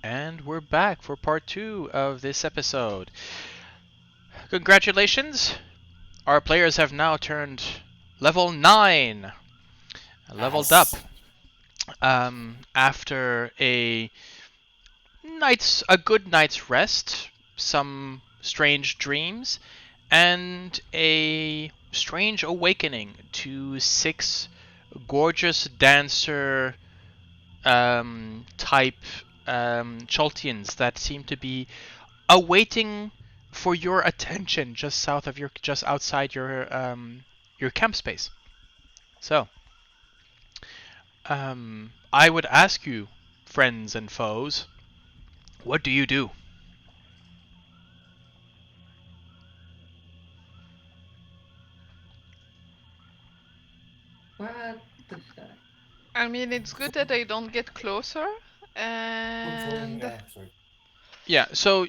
And we're back for part 2 of this episode. Congratulations! Our players have now turned level 9. Leveled up. Yes. After a good night's rest, some strange dreams, and a strange awakening to 6 gorgeous dancer type Choltians that seem to be awaiting for your attention just outside your camp space. So, I would ask you, friends and foes, what do you do? What the fuck? I mean, it's good that I don't get closer, and Yeah, sorry. Yeah, so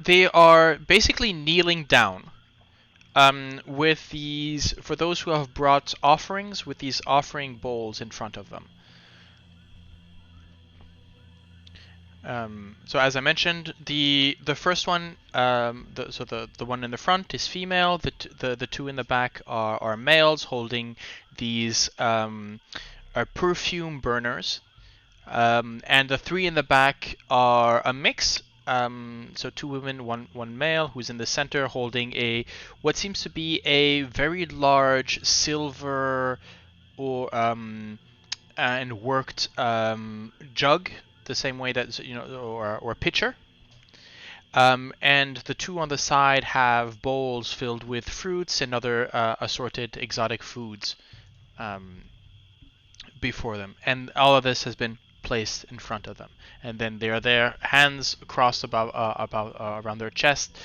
they are basically kneeling down. With these, for those who have brought offerings, with these offering bowls in front of them. So as I mentioned, the first one, the one in the front is female. The two in the back are males holding these are perfume burners, and the 3 in the back are a mix. So 2 women, one male, who's in the center holding what seems to be a very large silver or and worked jug, the same way that or pitcher. And the 2 on the side have bowls filled with fruits and other assorted exotic foods before them, and all of this has been placed in front of them, and then they are there, hands crossed around their chest.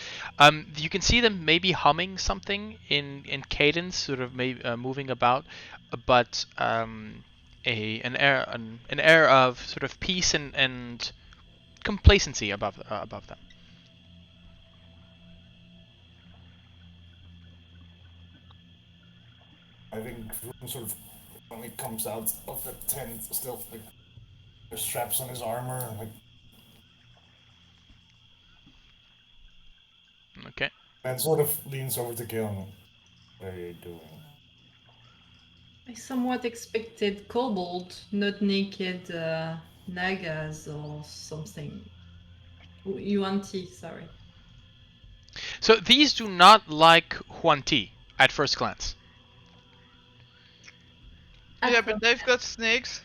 You can see them maybe humming something in cadence, sort of moving about, but an air of sort of peace and complacency above them. I think Vroon sort of when he comes out of the tent, still like the straps on his armor, like. Okay. And sort of leans over to Gale. What are you doing? I somewhat expected kobold, not naked nagas or something. Yuan-Ti, sorry. So these do not like Huan-Ti at first glance. yeah, but they've got snakes.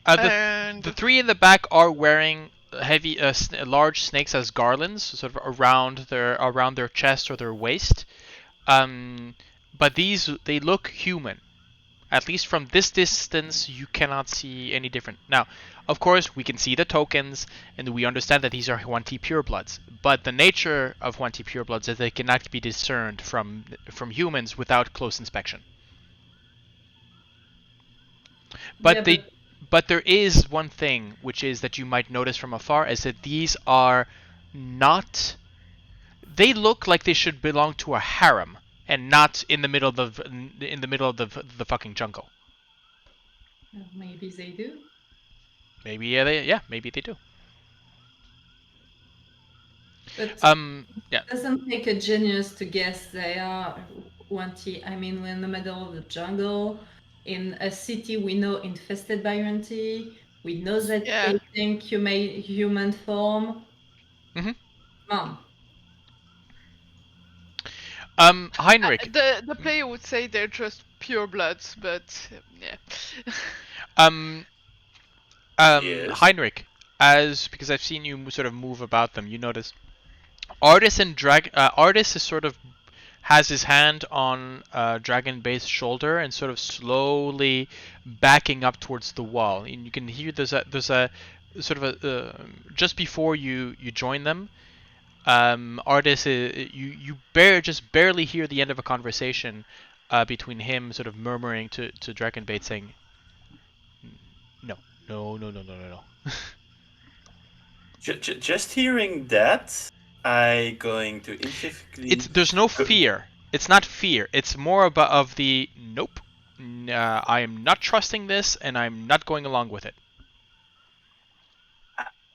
The 3 in the back are wearing heavy, large snakes as garlands, sort of around their chest or their waist. But they look human. At least from this distance, you cannot see any different. Now, of course, we can see the tokens, and we understand that these are Huan-Ti purebloods. But the nature of Huan-Ti purebloods is they cannot be discerned from humans without close inspection. But yeah, but there is one thing which is that you might notice from afar is that these are not. They look like they should belong to a harem and not in the middle of the fucking jungle. maybe they do. Maybe maybe they do. But yeah. it doesn't take a genius to guess they are Yuan-Ti. I mean, we're in the middle of the jungle, in a city we know infested by Yuan-Ti. We know that they think human form. Mm-hmm. Mom. Heinrich. The player would say they're just purebloods, but yeah. Yes. Heinrich, because I've seen you sort of move about them, you notice Artis is sort of has his hand on Dragonbait's shoulder and sort of slowly backing up towards the wall. And you can hear there's a sort of a just before you join them. Artis, you just barely hear the end of a conversation between him sort of murmuring to Dragonbait saying, "No, no, no, no, no, no, no." Just hearing that, I going to instantly. There's no fear. It's not fear. It's more of the nope. I am not trusting this, and I'm not going along with it.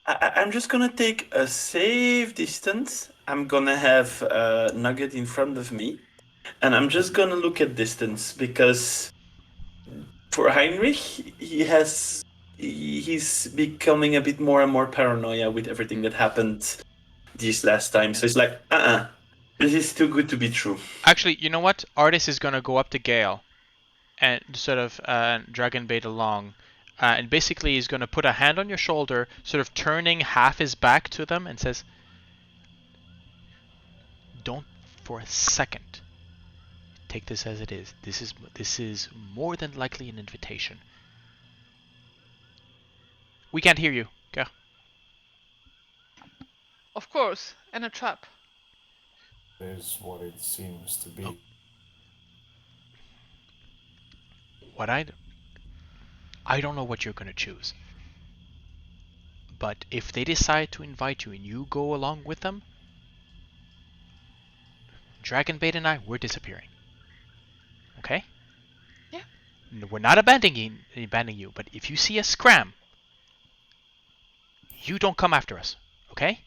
I'm just gonna take a safe distance. I'm gonna have Nugget in front of me, and I'm just gonna look at distance because for Heinrich, he's becoming a bit more and more paranoia with everything that happened this last time. So it's like, this is too good to be true. Actually, you know what? Artis is gonna go up to Gale and sort of dragon bait along. And basically he's going to put a hand on your shoulder, sort of turning half his back to them, and says, "Don't for a second take this as it is. This is more than likely an invitation." We can't hear you. Go. Of course, and a trap. Is what it seems to be. Oh. I don't know what you're going to choose. But if they decide to invite you and you go along with them, Dragonbait and I, we're disappearing. Okay? Yeah. We're not abandoning you, but if you see us scram, you don't come after us. Okay?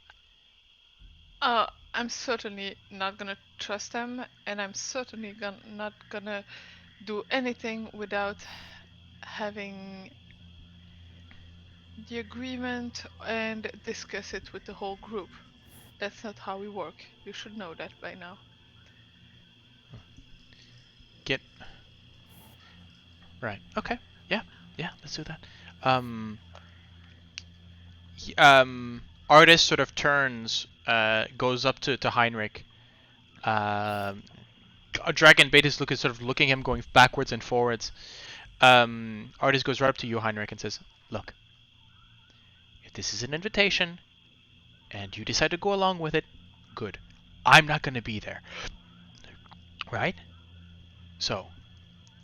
I'm certainly not gonna trust them, and I'm certainly not gonna do anything without having the agreement and discuss it with the whole group. That's not how we work. You should know that by now. Right. Okay. Yeah. Let's do that. Artist sort of turns, goes up to Heinrich. Dragonbait is looking him going backwards and forwards. Artist goes right up to you, Heinrich, and says, "Look, if this is an invitation and you decide to go along with it, good. I'm not going to be there. Right? So,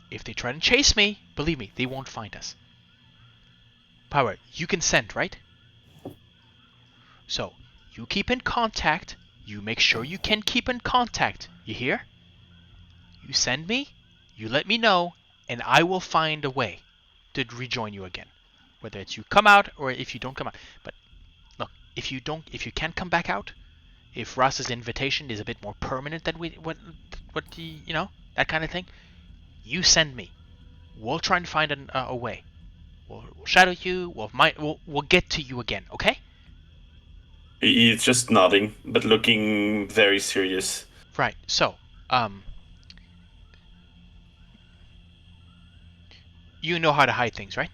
if they try and chase me, believe me, they won't find us. Power, you can send, right? So, you keep in contact. You make sure you can keep in contact. You hear? You send me, you let me know, and I will find a way to rejoin you again. Whether it's you come out or if you don't come out. But look, if you can't come back out, if Ross's invitation is a bit more permanent than that kind of thing, you send me. We'll try and find a way. We'll shadow you. We'll get to you again. Okay? He's just nodding, but looking very serious. Right. So, you know how to hide things, right?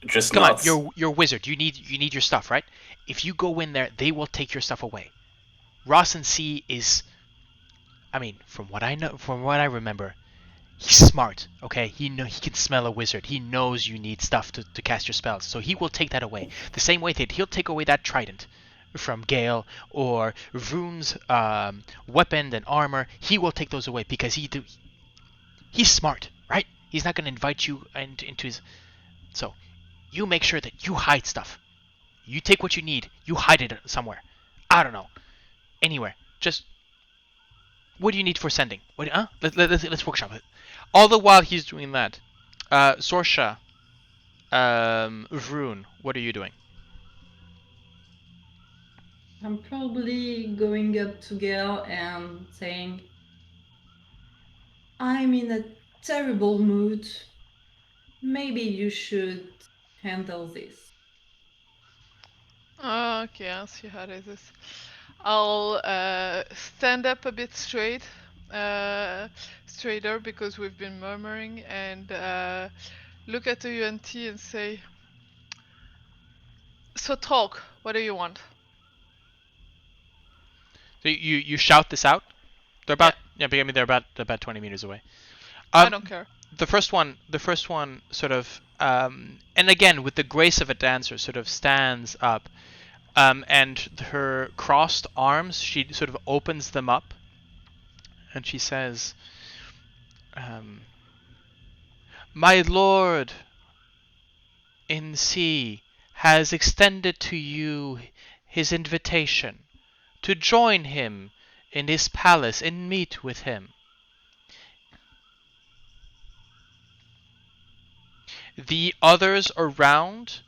Just Come nods. on, you're a wizard. You need your stuff, right? If you go in there, they will take your stuff away. Ross and C is, I mean, from what I remember, he's smart. Okay, he can smell a wizard. He knows you need stuff to cast your spells, so he will take that away. The same way that he'll take away that trident from Gale or Vroon's weapon and armor. He will take those away because he's smart, right? He's not going to invite you into his. So, you make sure that you hide stuff. You take what you need. You hide it somewhere. I don't know. Anywhere. Just. What do you need for sending? Let's workshop it. All the while he's doing that, Sorsha, Vroon, what are you doing? I'm probably going up to Gale and saying, "I'm in a terrible mood. Maybe you should handle this." Okay, I'll see how this is. I'll stand up a bit straighter because we've been murmuring, and look at the UNT and say, "So talk. What do you want?" So you shout this out. They're about they're about 20 meters away. I don't care. The first one sort of and again with the grace of a dancer sort of stands up, and her crossed arms, she sort of opens them up, and she says, "My lord in sea has extended to you his invitation to join him in his palace and meet with him. The others around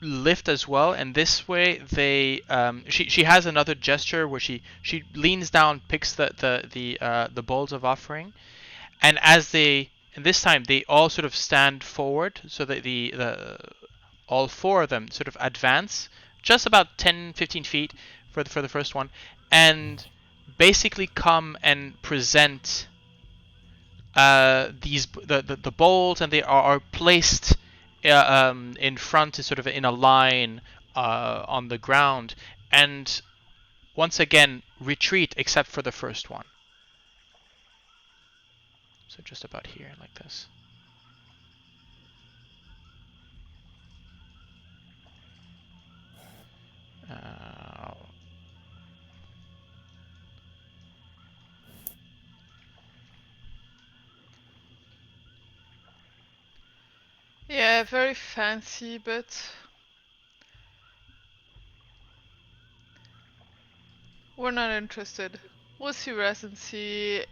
lift as well, and this way they she has another gesture where she leans down, picks the bowls of offering, and this time they all sort of stand forward, so that the all four of them sort of advance just about 10-15 feet for the first one, and basically come and present these the bowls, and they are placed in front, sort of in a line on the ground, and once again retreat except for the first one. So just about here, like this. Yeah, very fancy, but we're not interested. We'll see residency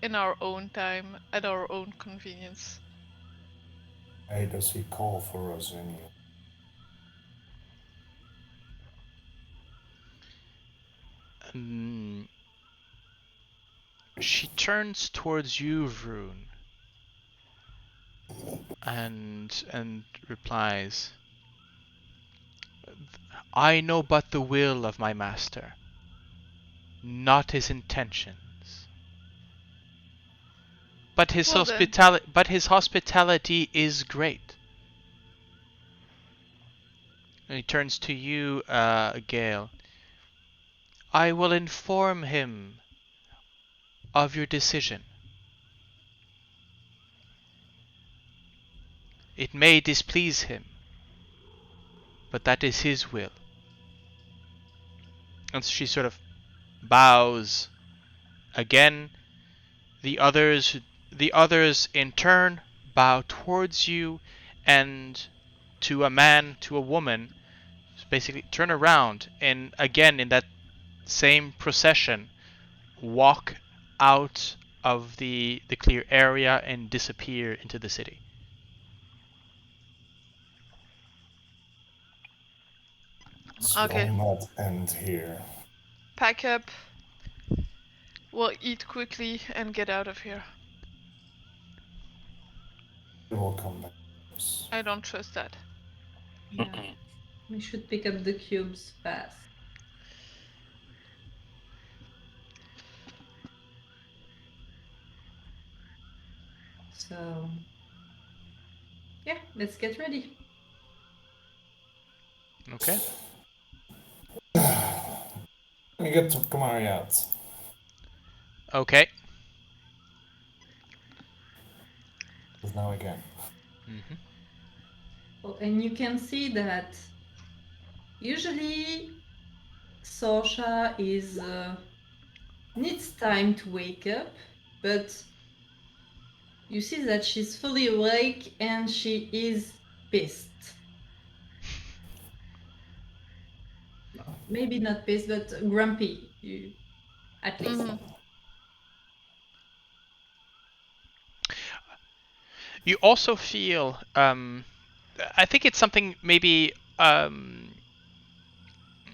in our own time, at our own convenience. Why does he call for us anyway? She turns towards you, Vroon, and replies, "I know but the will of my master, not his intentions. But his Well then. hospitality is great." And he turns to you, Gale. "I will inform him of your decision. It may displease him, but that is his will." And so she sort of bows again. The others in turn bow towards you, and to a man, to a woman, basically turn around, and again in that same procession walk out of the clear area and disappear into the city. Okay. Will not end here. Pack up. We'll eat quickly and get out of here. We will come back. I don't trust that. Yeah. We should pick up the cubes fast. So, yeah, let's get ready. Okay. Let me get Kamari out. Okay. Now again. Oh, and you can see that usually Sorsha is needs time to wake up, but you see that she's fully awake and she is pissed. Maybe not pissed, but grumpy, at least. You also feel, I think it's something maybe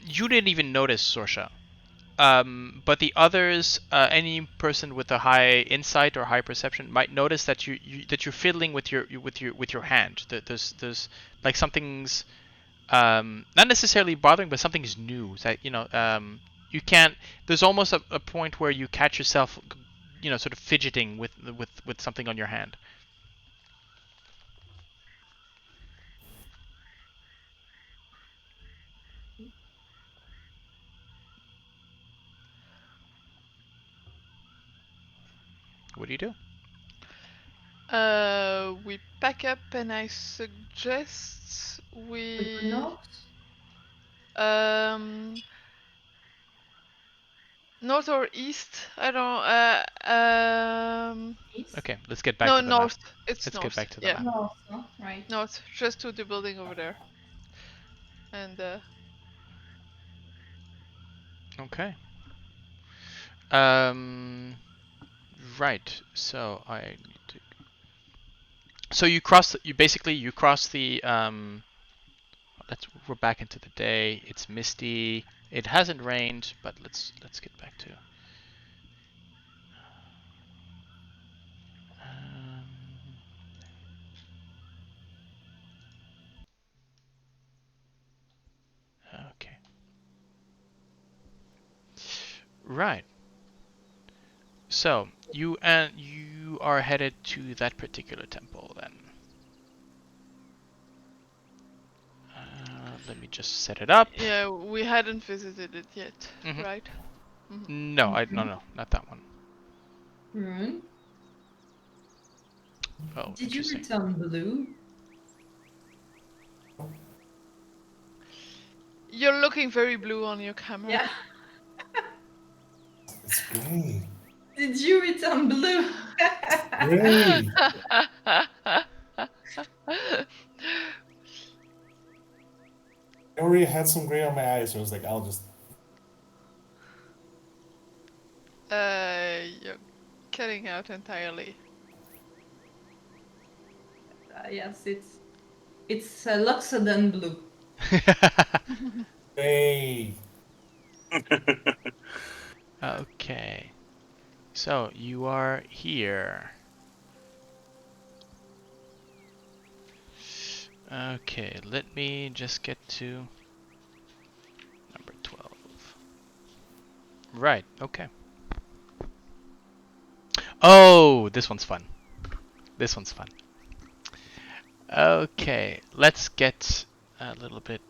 you didn't even notice, Sorsha. But the others, any person with a high insight or high perception might notice that that you're fiddling with your hand. There's like something's not necessarily bothering, but something's new. That you can't. There's almost a point where you catch yourself, sort of fidgeting with something on your hand. What do you do? We pack up, and I suggest we north or east. I don't. East? Okay, let's get back No, to the north. map. It's Let's north. get back to the Yeah. map. North, no? Right. North, just to the building over there. And Okay. Right. So So you cross. You cross the. We're back into the day. It's misty. It hasn't rained, but let's get back to. Okay. Right. So you are headed to that particular temple then. Let me just set it up. Yeah, we hadn't visited it yet, Mhm. right? No, no, not that one. Rune, Oh, did you interesting. return blue? You're looking very blue on your camera. Yeah. It's gray. Did you return blue? Gray. I already had some gray on my eyes, so I was like, I'll just. You're cutting out entirely. Yes, it's Luxodon blue. Gray. Okay. So you are here. Okay, let me just get to number 12. Right, okay. Oh, this one's fun. This one's fun. Okay, let's get a little bit.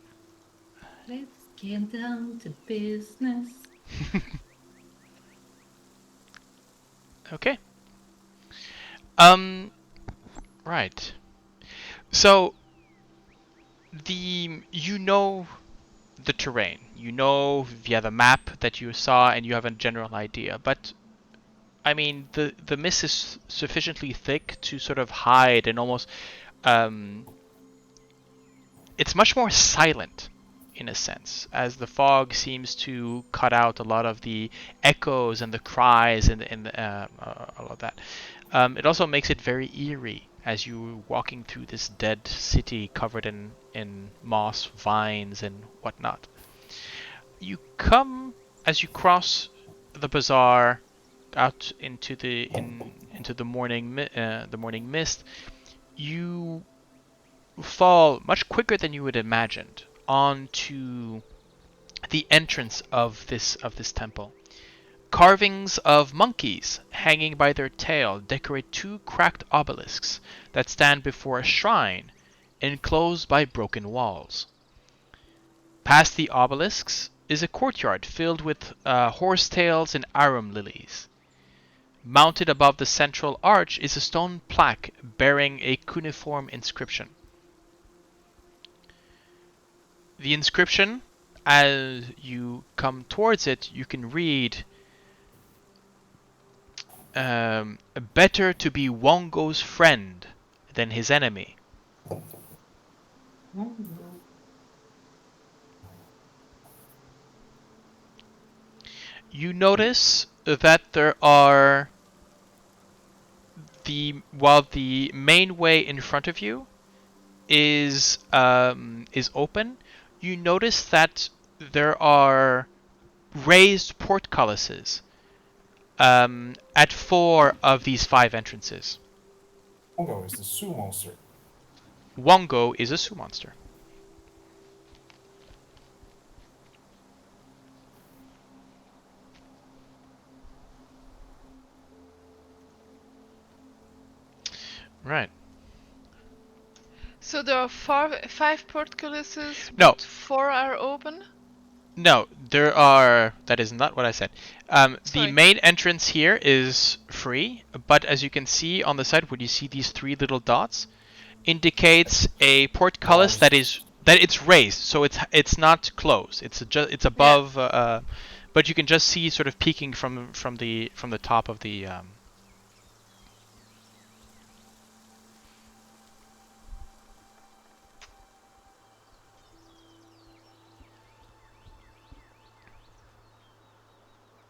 Let's get down to business. Okay. Right. So you know the terrain. You know via the map that you saw, and you have a general idea. But I mean, the mist is sufficiently thick to sort of hide and almost. It's much more silent in a sense, as the fog seems to cut out a lot of the echoes and the cries and all of that. It also makes it very eerie as you're walking through this dead city covered in moss, vines, and whatnot. You come as you cross the bazaar out into the morning mist. You fall much quicker than you would have imagined onto the entrance of this temple. Carvings of monkeys hanging by their tail decorate two cracked obelisks that stand before a shrine enclosed by broken walls. Past the obelisks is a courtyard filled with horsetails and arum lilies. Mounted above the central arch is a stone plaque bearing a cuneiform inscription. The inscription, as you come towards it, you can read, better to be Wongo's friend than his enemy. You notice that there are while the main way in front of you is open, you notice that there are raised portcullises at 4 of these 5 entrances. Wongo is the Sioux monster. Wongo is a Sioux monster. Right. So there are 5 portcullises, No. but 4 are open? No, there are. That is not what I said. The Sorry. main entrance here is free, but as you can see on the side, where you see these 3 little dots, indicates a portcullis that it's raised, so it's not closed. It's above, but you can just see sort of peeking from the top of the.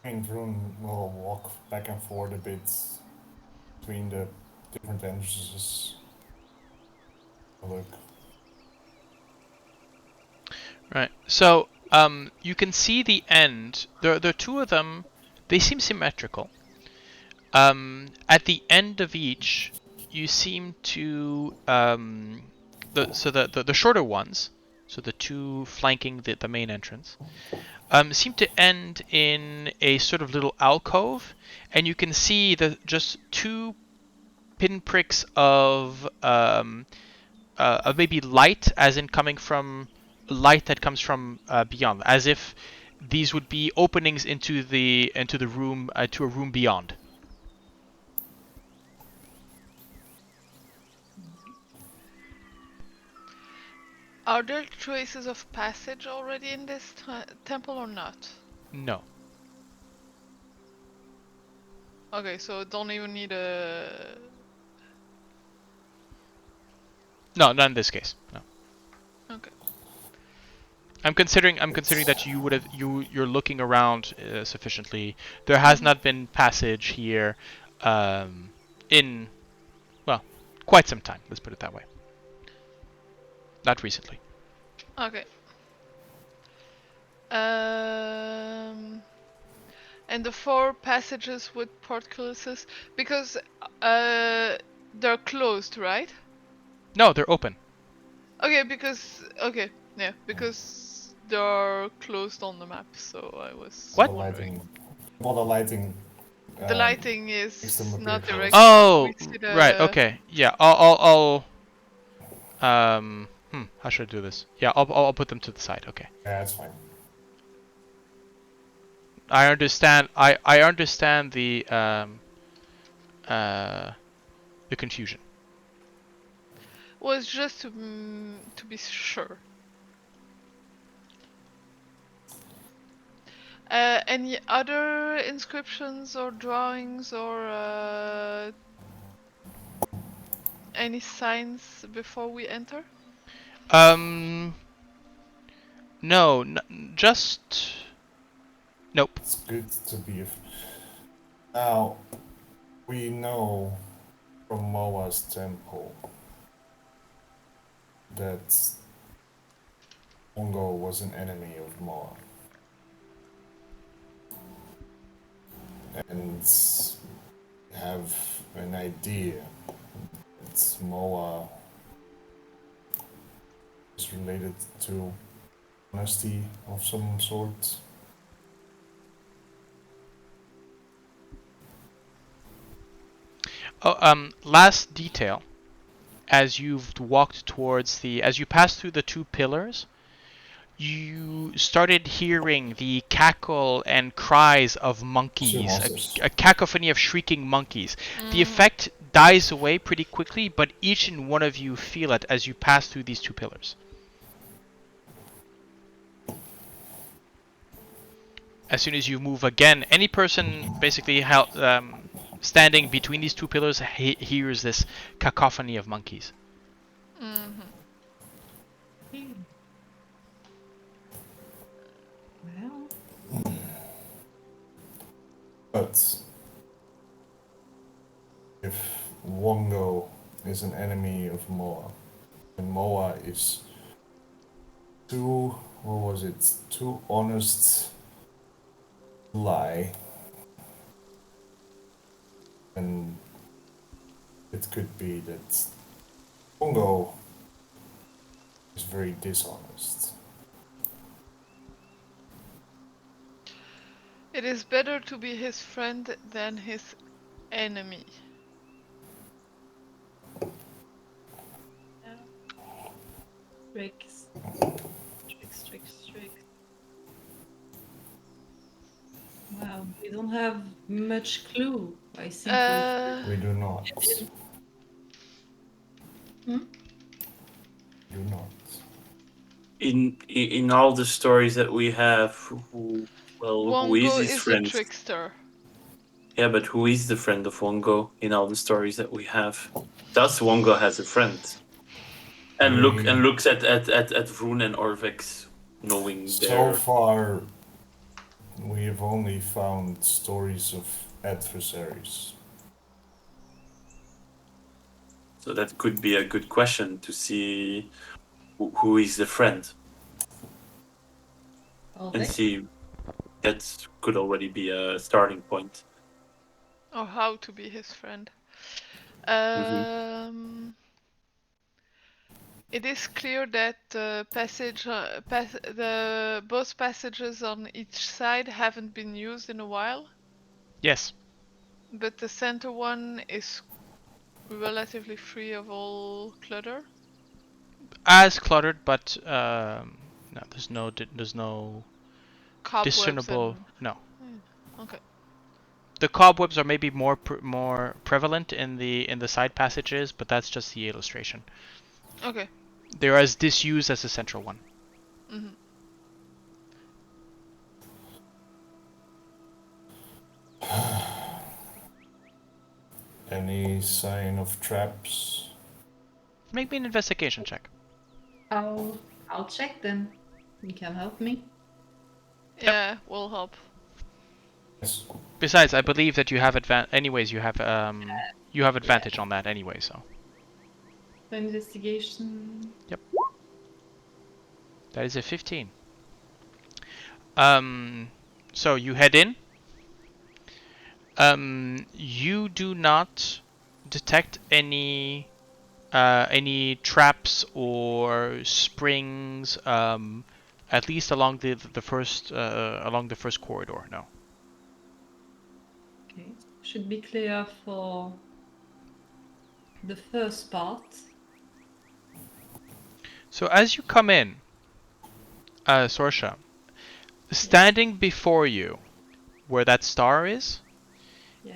I mean, Vroon will walk back and forth a bit between the different entrances. Look. Right. So you can see the end. There are two of them. They seem symmetrical. At the end of each, you seem to the shorter ones, so the two flanking the main entrance, seem to end in a sort of little alcove, and you can see just two pinpricks of maybe light, as in coming from light that comes from beyond, as if these would be openings into the room, to a room beyond. Are there traces of passage already in this temple or not? No. Okay, so don't even need a... No, not in this case. No. Okay. I'm considering that you would have you're looking around sufficiently. There has not been passage here in, well, quite some time. Let's put it that way. Not recently. Okay. And the 4 passages with portcullises, because they're closed, right? No, they're open. Okay, because they're closed on the map, so I was What? wondering. The lighting. The lighting makes is them appear not closed. direct. Oh, We see the... right. Okay. Yeah. I'll how should I do this? Yeah, I'll put them to the side. Okay. Yeah, that's fine. I understand. I understand the confusion. Was just to be sure. Any other inscriptions or drawings or any signs before we enter? No, just nope. It's good to be. Now, we know from Moa's temple that Ongo was an enemy of Moa. And have an idea that Moa is related to honesty of some sort. Oh, last detail. As you've walked as you passed through the 2 pillars, you started hearing the cackle and cries of monkeys, a cacophony of shrieking monkeys. The effect dies away pretty quickly, but each and one of you feel it as you pass through these 2 pillars. As soon as you move again, any person basically standing between these 2 pillars hears this cacophony of monkeys. Mm-hmm. Well. But if Wongo is an enemy of Moa, and Moa is too honest to lie, and it could be that Wongo is very dishonest. It is better to be his friend than his enemy. Tricks. Wow, we don't have much clue. I think We do not. Hmm? Do not. In all the stories that we have, who is Wongo his is friend? a trickster. Yeah, but who is the friend of Wongo in all the stories that we have? Does Wongo has a friend? And looks at Vroon and Orvex, knowing so far, we have only found stories of adversaries. So that could be a good question to see who is the friend. And see, that could already be a starting point. Or how to be his friend. It is clear that both passages on each side haven't been used in a while. Yes. But the center one is relatively free of all clutter. As cluttered, but no, there's no Cobwebs discernible. and... No. Okay. The cobwebs are maybe more prevalent in the side passages, but that's just the illustration. Okay. They're as disused as the central one. Mm-hmm. Any sign of traps? Make me an investigation check. I'll check then. You can help me. Yeah, will help. Yes. Besides, I believe that you have anyways. You have advantage on that anyway. So. For investigation. Yep. That is a 15. So you head in. You do not detect any traps or springs. At least along the first corridor. No. Okay. Should be clear for the first part. So as you come in, Sorsha, standing before you, where that star is,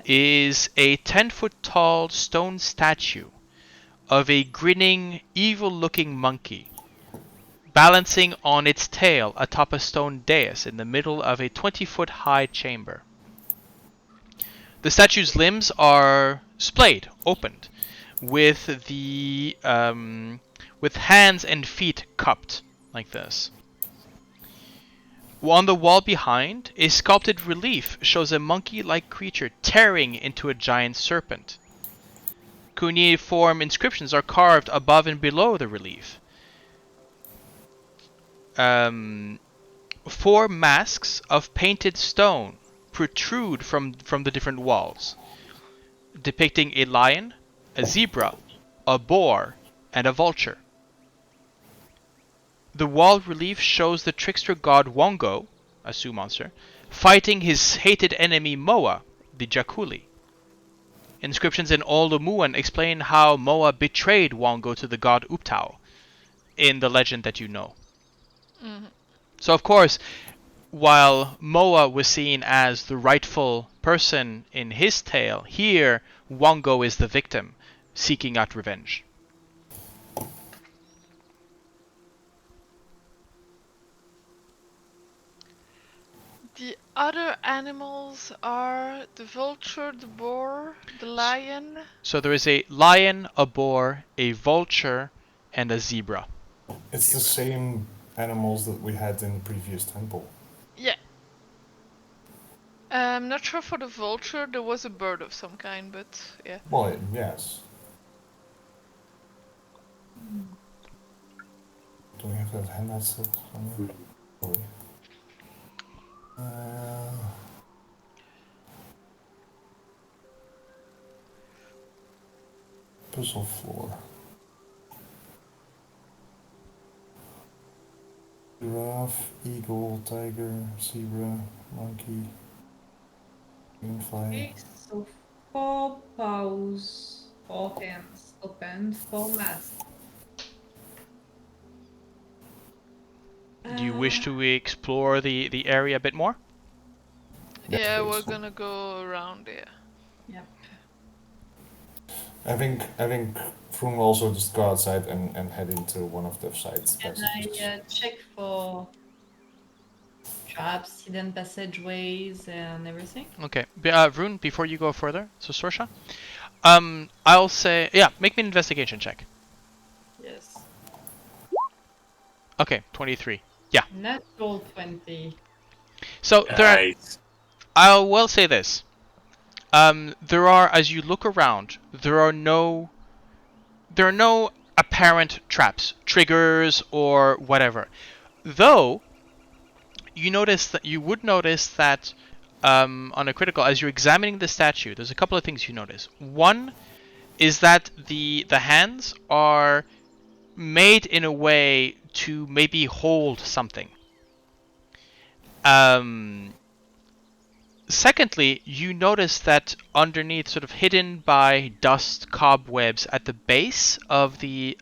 is a 10-foot tall stone statue of a grinning, evil-looking monkey, balancing on its tail atop a stone dais in the middle of a 20-foot high chamber. The statue's limbs are splayed, opened, with hands and feet cupped like this. On the wall behind, a sculpted relief shows a monkey-like creature tearing into a giant serpent. Cuneiform inscriptions are carved above and below the relief. 4 masks of painted stone protrude from the different walls, depicting a lion, a zebra, a boar, and a vulture. The wall relief shows the trickster god Wongo, a Sioux monster, fighting his hated enemy Moa, the Jakuli. Inscriptions in Old Omuan explain how Moa betrayed Wongo to the god Uptao, in the legend that you know. Mm-hmm. So of course, while Moa was seen as the rightful person in his tale, here Wongo is the victim, seeking out revenge. The other animals are the vulture, the boar, the lion. So there is a lion, a boar, a vulture, and a zebra. It's the same animals that we had in the previous temple. Yeah. I'm not sure for the vulture, there was a bird of some kind, but yeah. Well, yes. Do we have that handout still somewhere? Sorry. Puzzle floor. Giraffe, eagle, tiger, zebra, monkey, greenfly. Okay, so 4 paws, 4 hands open, 4 masks. Do you wish to explore the area a bit more? Yeah, we're gonna go around there. Yeah. I think Vroom will also just go outside and head into one of the sides. Can I check for traps, hidden passageways, and everything? Okay. Vroon, before you go further, so Sorsha, I'll say, yeah, make me an investigation check. Yes. Okay, 23. Yeah. Natural 20. So I will say this. There are, as you look around, there are no there are no apparent traps, triggers, or whatever. Though you would notice that on a critical, as you're examining the statue, there's a couple of things you notice. One is that the hands are made in a way to maybe hold something. Secondly, you notice that underneath, sort of hidden by dust cobwebs at the base of the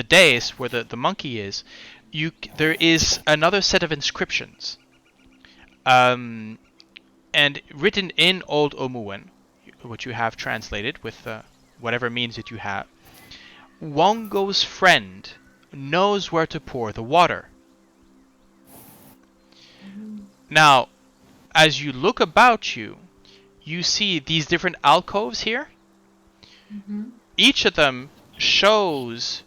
dais where the monkey is, there is another set of inscriptions. And written in Old Omuan, which you have translated with whatever means that you have. Wongo's friend knows where to pour the water. Now, as you look about you, you see these different alcoves here. Each of them shows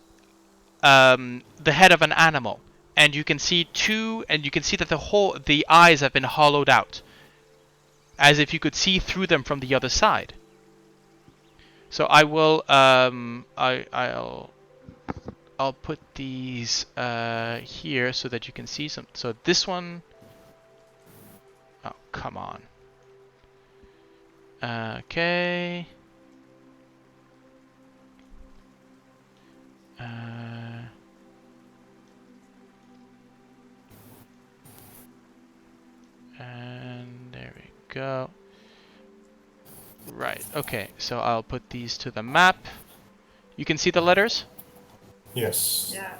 the head of an animal, and you can see that the eyes have been hollowed out, as if you could see through them from the other side. So I will I'll put these here so that you can see some. So this one. Oh, come on. Okay. And there we go. Right, okay, so I'll put these to the map. You can see the letters? Yes. Yeah.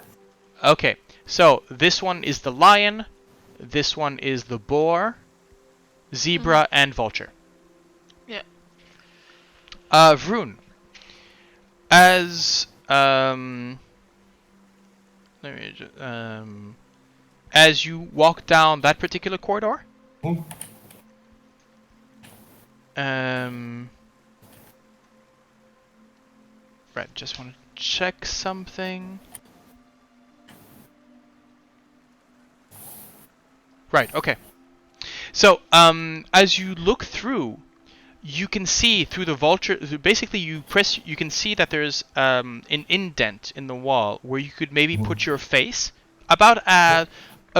Okay, so this one is the lion, this one is the boar, zebra, and vulture. Yeah. Vroon, as as you walk down that particular corridor, right, just want to check something. Right, okay. So, as you look through, you can see through the vulture. Basically, you can see that there's an indent in the wall where you could maybe put your face about a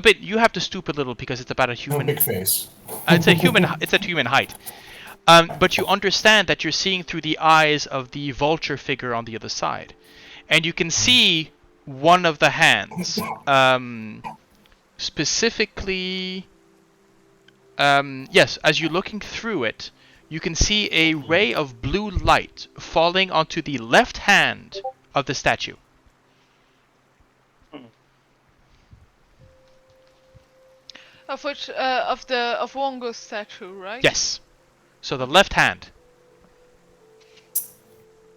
bit. You have to stoop a little because it's about a human. No big face. It's a human. It's a human height. But you understand that you're seeing through the eyes of the vulture figure on the other side, and you can see one of the hands. Specifically, yes, as you're looking through it, you can see a ray of blue light falling onto the left hand of the statue. Of which, of Wongo's statue, right? Yes. So the left hand.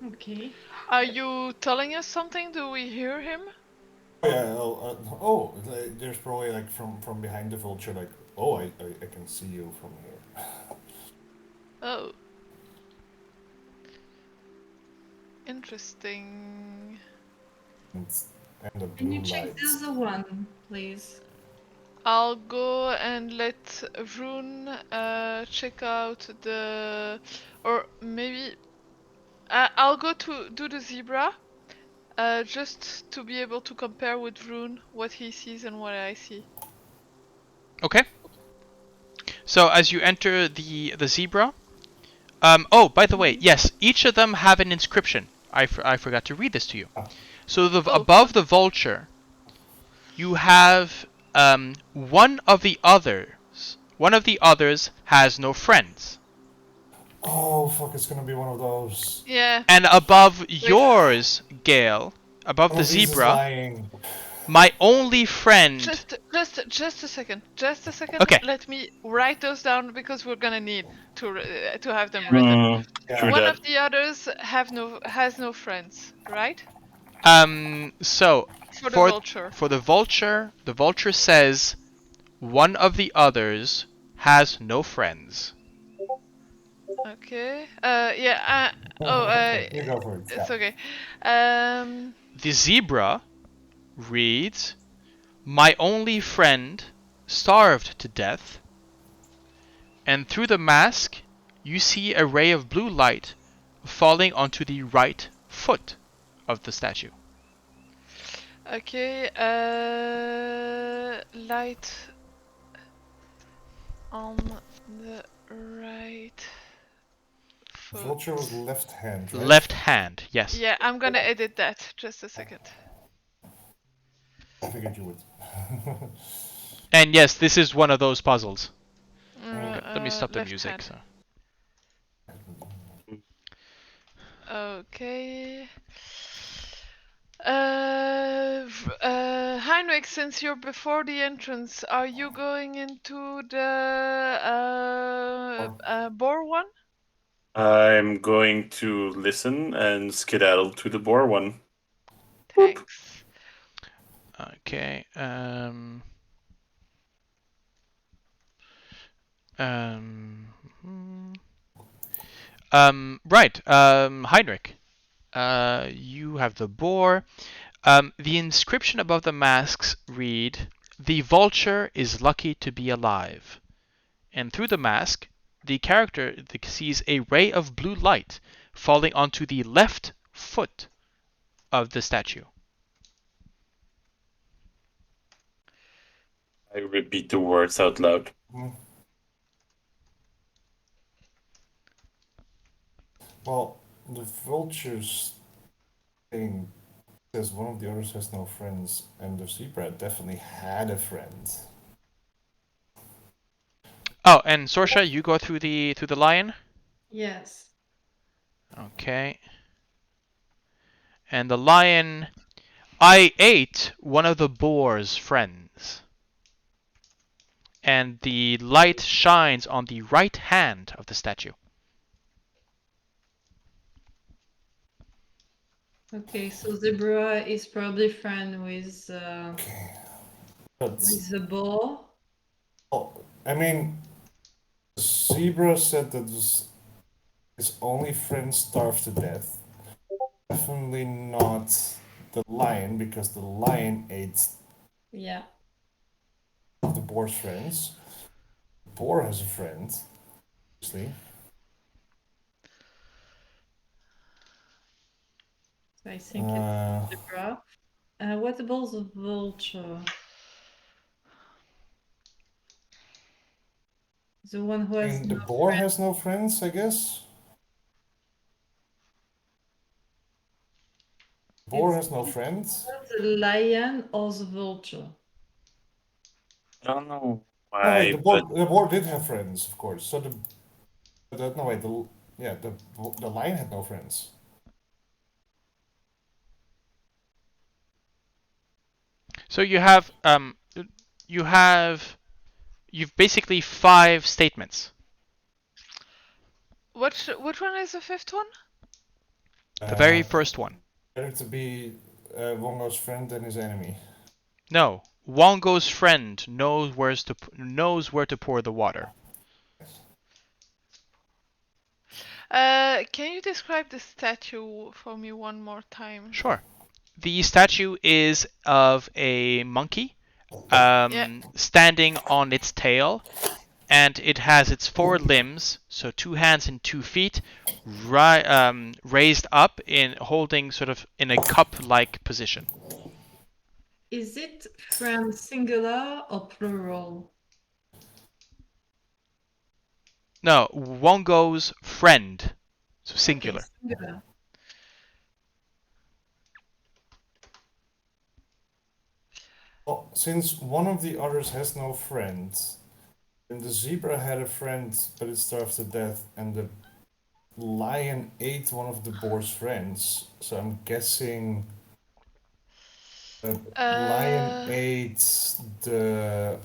Okay. Are you telling us something? Do we hear him? Yeah. There's probably like from behind the vulture, like, oh, I can see you from here. Oh. Interesting. And the Can blue you check lights. the other one, please? I'll go and let Vroon check out or maybe I'll go to do the zebra, just to be able to compare with Vroon what he sees and what I see. Okay. So as you enter the zebra, oh, by the way, yes, each of them have an inscription. I forgot to read this to you. So above the vulture, you have one of the others. One of the others has no friends. Oh fuck! It's gonna be one of those. Yeah. And above yours, Gale, above the zebra, my only friend. Just a second. Okay. Let me write those down because we're gonna need to have them written. One of the others has no friends, right? So For the vulture. For the vulture says one of the others has no friends. Okay. Yeah. You go for it. It's okay. The zebra reads, "My only friend starved to death." And through the mask, you see a ray of blue light falling onto the right foot of the statue. Okay, light on the right foot. Vulture was left hand, right? Left hand, yes. Yeah, I'm gonna edit that. Just a second. I figured you would. And yes, this is one of those puzzles. Let me stop the left music. hand. So. Okay. Heinrich, since you're before the entrance, are you going into the boar one? I'm going to listen and skedaddle to the boar one. Thanks. Okay. Right. Heinrich, you have the boar. The inscription above the masks read, "The vulture is lucky to be alive." And through the mask, the character sees a ray of blue light falling onto the left foot of the statue. I repeat the words out loud. Well, the vulture's thing says one of the others has no friends, and the zebra definitely had a friend. Oh, and Sorsha, you go through the lion? Yes. Okay. And the lion, "I ate one of the boar's friends." And the light shines on the right hand of the statue. Okay, so zebra is probably friend with But, the boar. oh, I mean, the zebra said that his only friend starved to death. Definitely not the lion, because the lion ate Yeah. the boar's friends. The boar has a friend, obviously. So I think it's zebra. What about the vulture? The one who has the boar has no friends, I guess. The boar has no friends. The lion or the vulture? I don't know No, why, wait, the boar did have friends, of course. So the lion had no friends. So you've basically 5 statements. Which one is the fifth one? The very first one. Better to be Wongo's friend than his enemy. No, Wongo's friend knows where to pour the water. Can you describe the statue for me one more time? Sure. The statue is of a monkey standing on its tail, and it has its 4 limbs, so 2 hands and 2 feet, raised up in holding sort of in a cup-like position. Is it friend singular or plural? No, Wongo's friend, so singular. Okay, singular. Well, since one of the others has no friend, then the zebra had a friend, but it starved to death, and the lion ate one of the boar's friends. So I'm guessing the lion ate the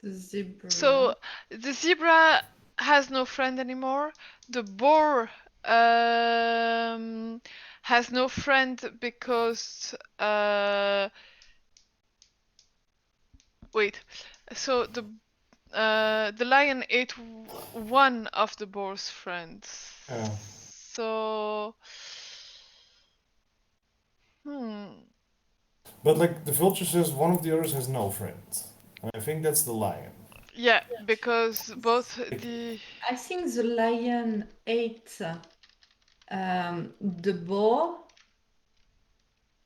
zebra. So the zebra has no friend anymore. The boar has no friend because wait. So the lion ate one of the boar's friends. Yeah. So But like the vulture says, one of the others has no friend. And I think that's the lion. yeah, because both the I think the lion ate the boar,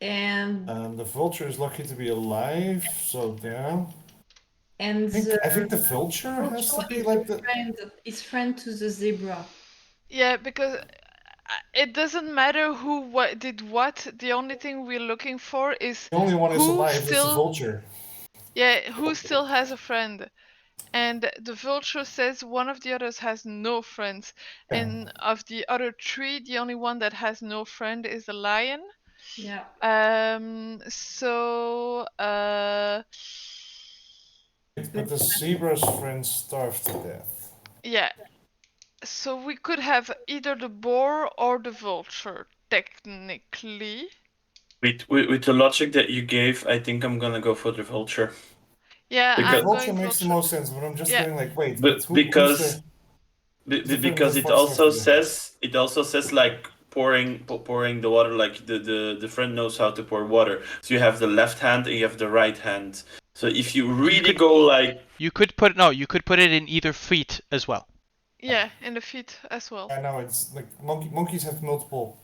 and The vulture is lucky to be alive, so yeah. and I think the vulture has to be like the. is friend to the zebra. Yeah, because it doesn't matter who did what. The only thing we're looking for is The only one is who alive is the still, vulture. yeah, who still has a friend. And the vulture says one of the others has no friends. Yeah. And of the other three, the only one that has no friend is the lion. Yeah. So But the zebra's friends starved to death. yeah. So we could have either the boar or the vulture, technically. With the logic that you gave, I think I'm gonna go for the vulture. Yeah, Because- I'm The vulture going makes the vulture. most sense, but I'm just Yeah. going like, wait, But who's because the friend because that it fought also starved to death? says like pouring the water, like the friend knows how to pour water. So you have the left hand and you have the right hand. So if you really go like You could put it in either feet as well. Yeah, in the feet as well. I know it's like monkeys have multiple.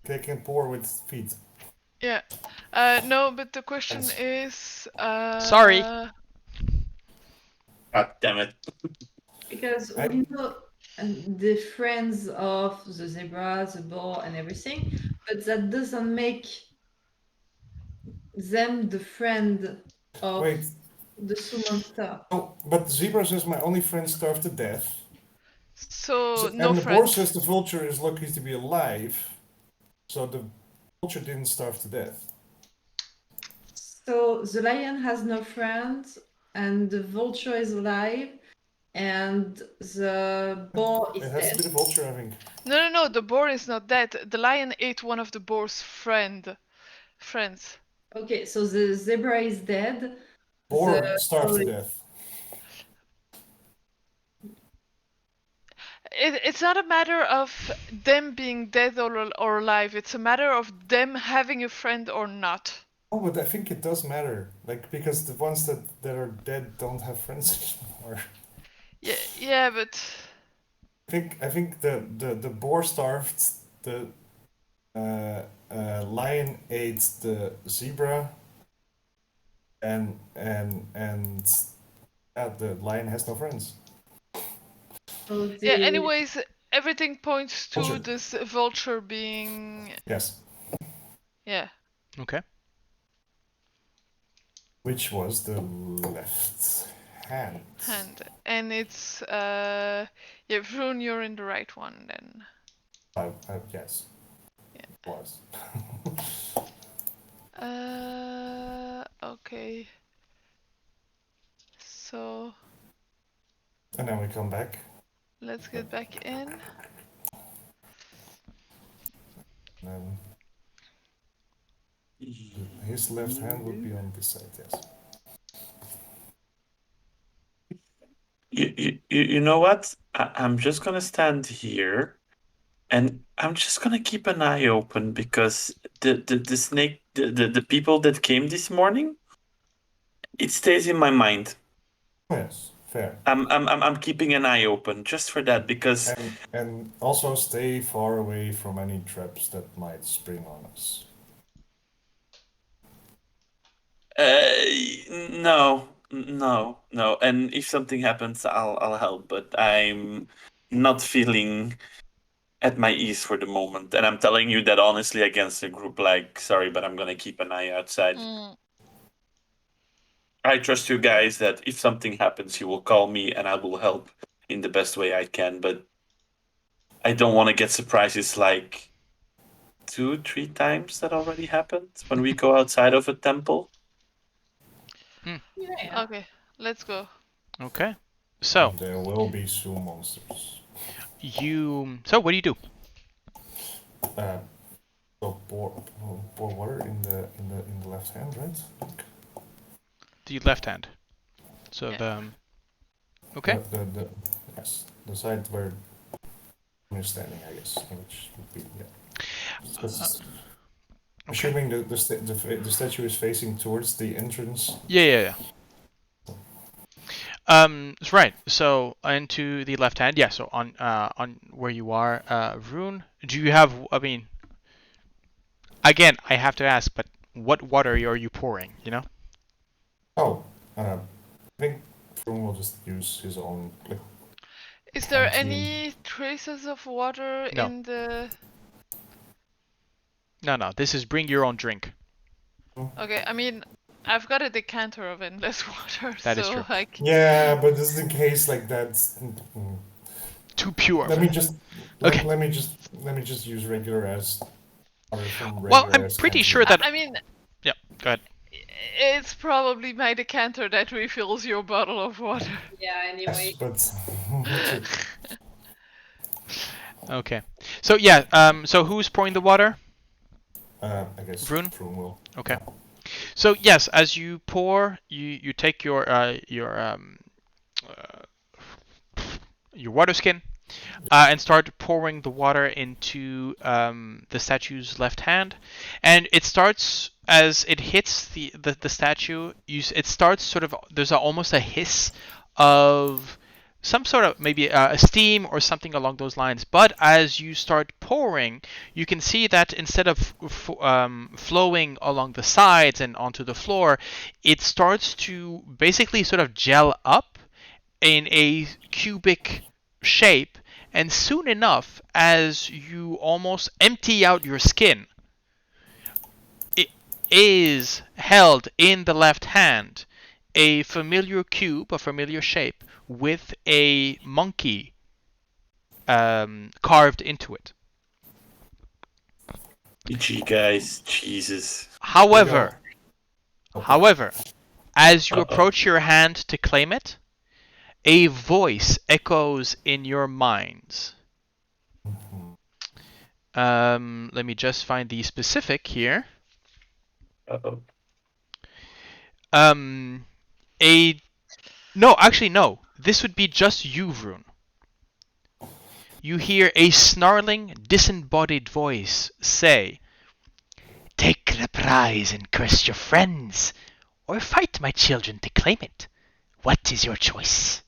They can pour with feet. Yeah. No, but the question is. Sorry. God damn it. Because we know the friends of the zebra, the boar, and everything, but that doesn't make them the friend of Wait. the Sioux monster. Oh, but the zebra says my only friend starved to death. So no and the boar friends. says the vulture is lucky to be alive. So the vulture didn't starve to death. So the lion has no friends, and the vulture is alive, and the boar is It has dead. to be the vulture, I think. No. The boar is not dead. The lion ate one of the boar's friends. Okay, so the zebra is dead. Boar starved to death. It's not a matter of them being dead or alive. It's a matter of them having a friend or not. Oh, but I think it does matter. Like, because the ones that are dead don't have friends anymore. Yeah, but I think the boar starved, the lion ate the zebra, and the lion has no friends. yeah. Anyways, everything points to Vulture. this vulture being. Yes. Yeah. Okay. Which was the left hand. And it's yeah, Vroon, you're in the right one then. Yes. Yeah. It was. Okay. So And then we come back. let's get back in. And his left hand would be on this side, yes. You know what? I'm just gonna stand here, and I'm just gonna keep an eye open because the snake, the people that came this morning, it stays in my mind. Yes, fair. I'm keeping an eye open just for that because. And also stay far away from any traps that might spring on us. No. And if something happens, I'll help. But I'm not feeling at my ease for the moment, and I'm telling you that honestly against the group. Like, sorry, but I'm gonna keep an eye outside. I trust you guys that if something happens, you will call me, and I will help in the best way I can. But I don't want to get surprises like 2-3 times that already happened when we go outside of a temple. Yeah. Okay, let's go. Okay. So there will be Sioux monsters. So what do you do? So pour water in the left hand, right? The left hand. So Yeah. Okay. Yes, the side where you're standing, I guess, which would be assuming the statue is facing towards the entrance. Yeah. Right. So into the left hand. Yeah. So on where you are, Vroon. Do you have? I mean, again, I have to ask, but what water are you pouring? You know. Oh, I think Vroon will just use his own. Is there Canteen. any traces of water No. in the? No. This is bring your own drink. Okay, I mean, I've got a decanter of endless water, That is so true. like. Yeah, but just in case, like that's. Too pure. Let me just. Okay. Let me just use regular ass. Water from Well, regular I'm ass pretty canteen. sure that. I mean, Yeah. Go ahead. it's probably my decanter that refills your bottle of water. Yeah, anyway. Yes, but. Okay. So yeah. So who's pouring the water? I guess Vroon? Vroon will. Okay. So yes, as you pour, you take your water skin and start pouring the water into the statue's left hand, and it starts as it hits the statue. It starts sort of there's almost a hiss of some sort of maybe a steam or something along those lines. But as you start pouring, you can see that instead of flowing along the sides and onto the floor, it starts to basically sort of gel up in a cubic shape. And soon enough, as you almost empty out your skin, it is held in the left hand a familiar cube, a familiar shape, with a monkey carved into it. GG, guys. Jesus. However, as you Uh-oh. approach your hand to claim it, a voice echoes in your minds. Let me just find the specific here. Uh-oh. No. This would be just you, Vroon. You hear a snarling, disembodied voice say, "Take the prize and curse your friends, or fight my children to claim it. What is your choice?"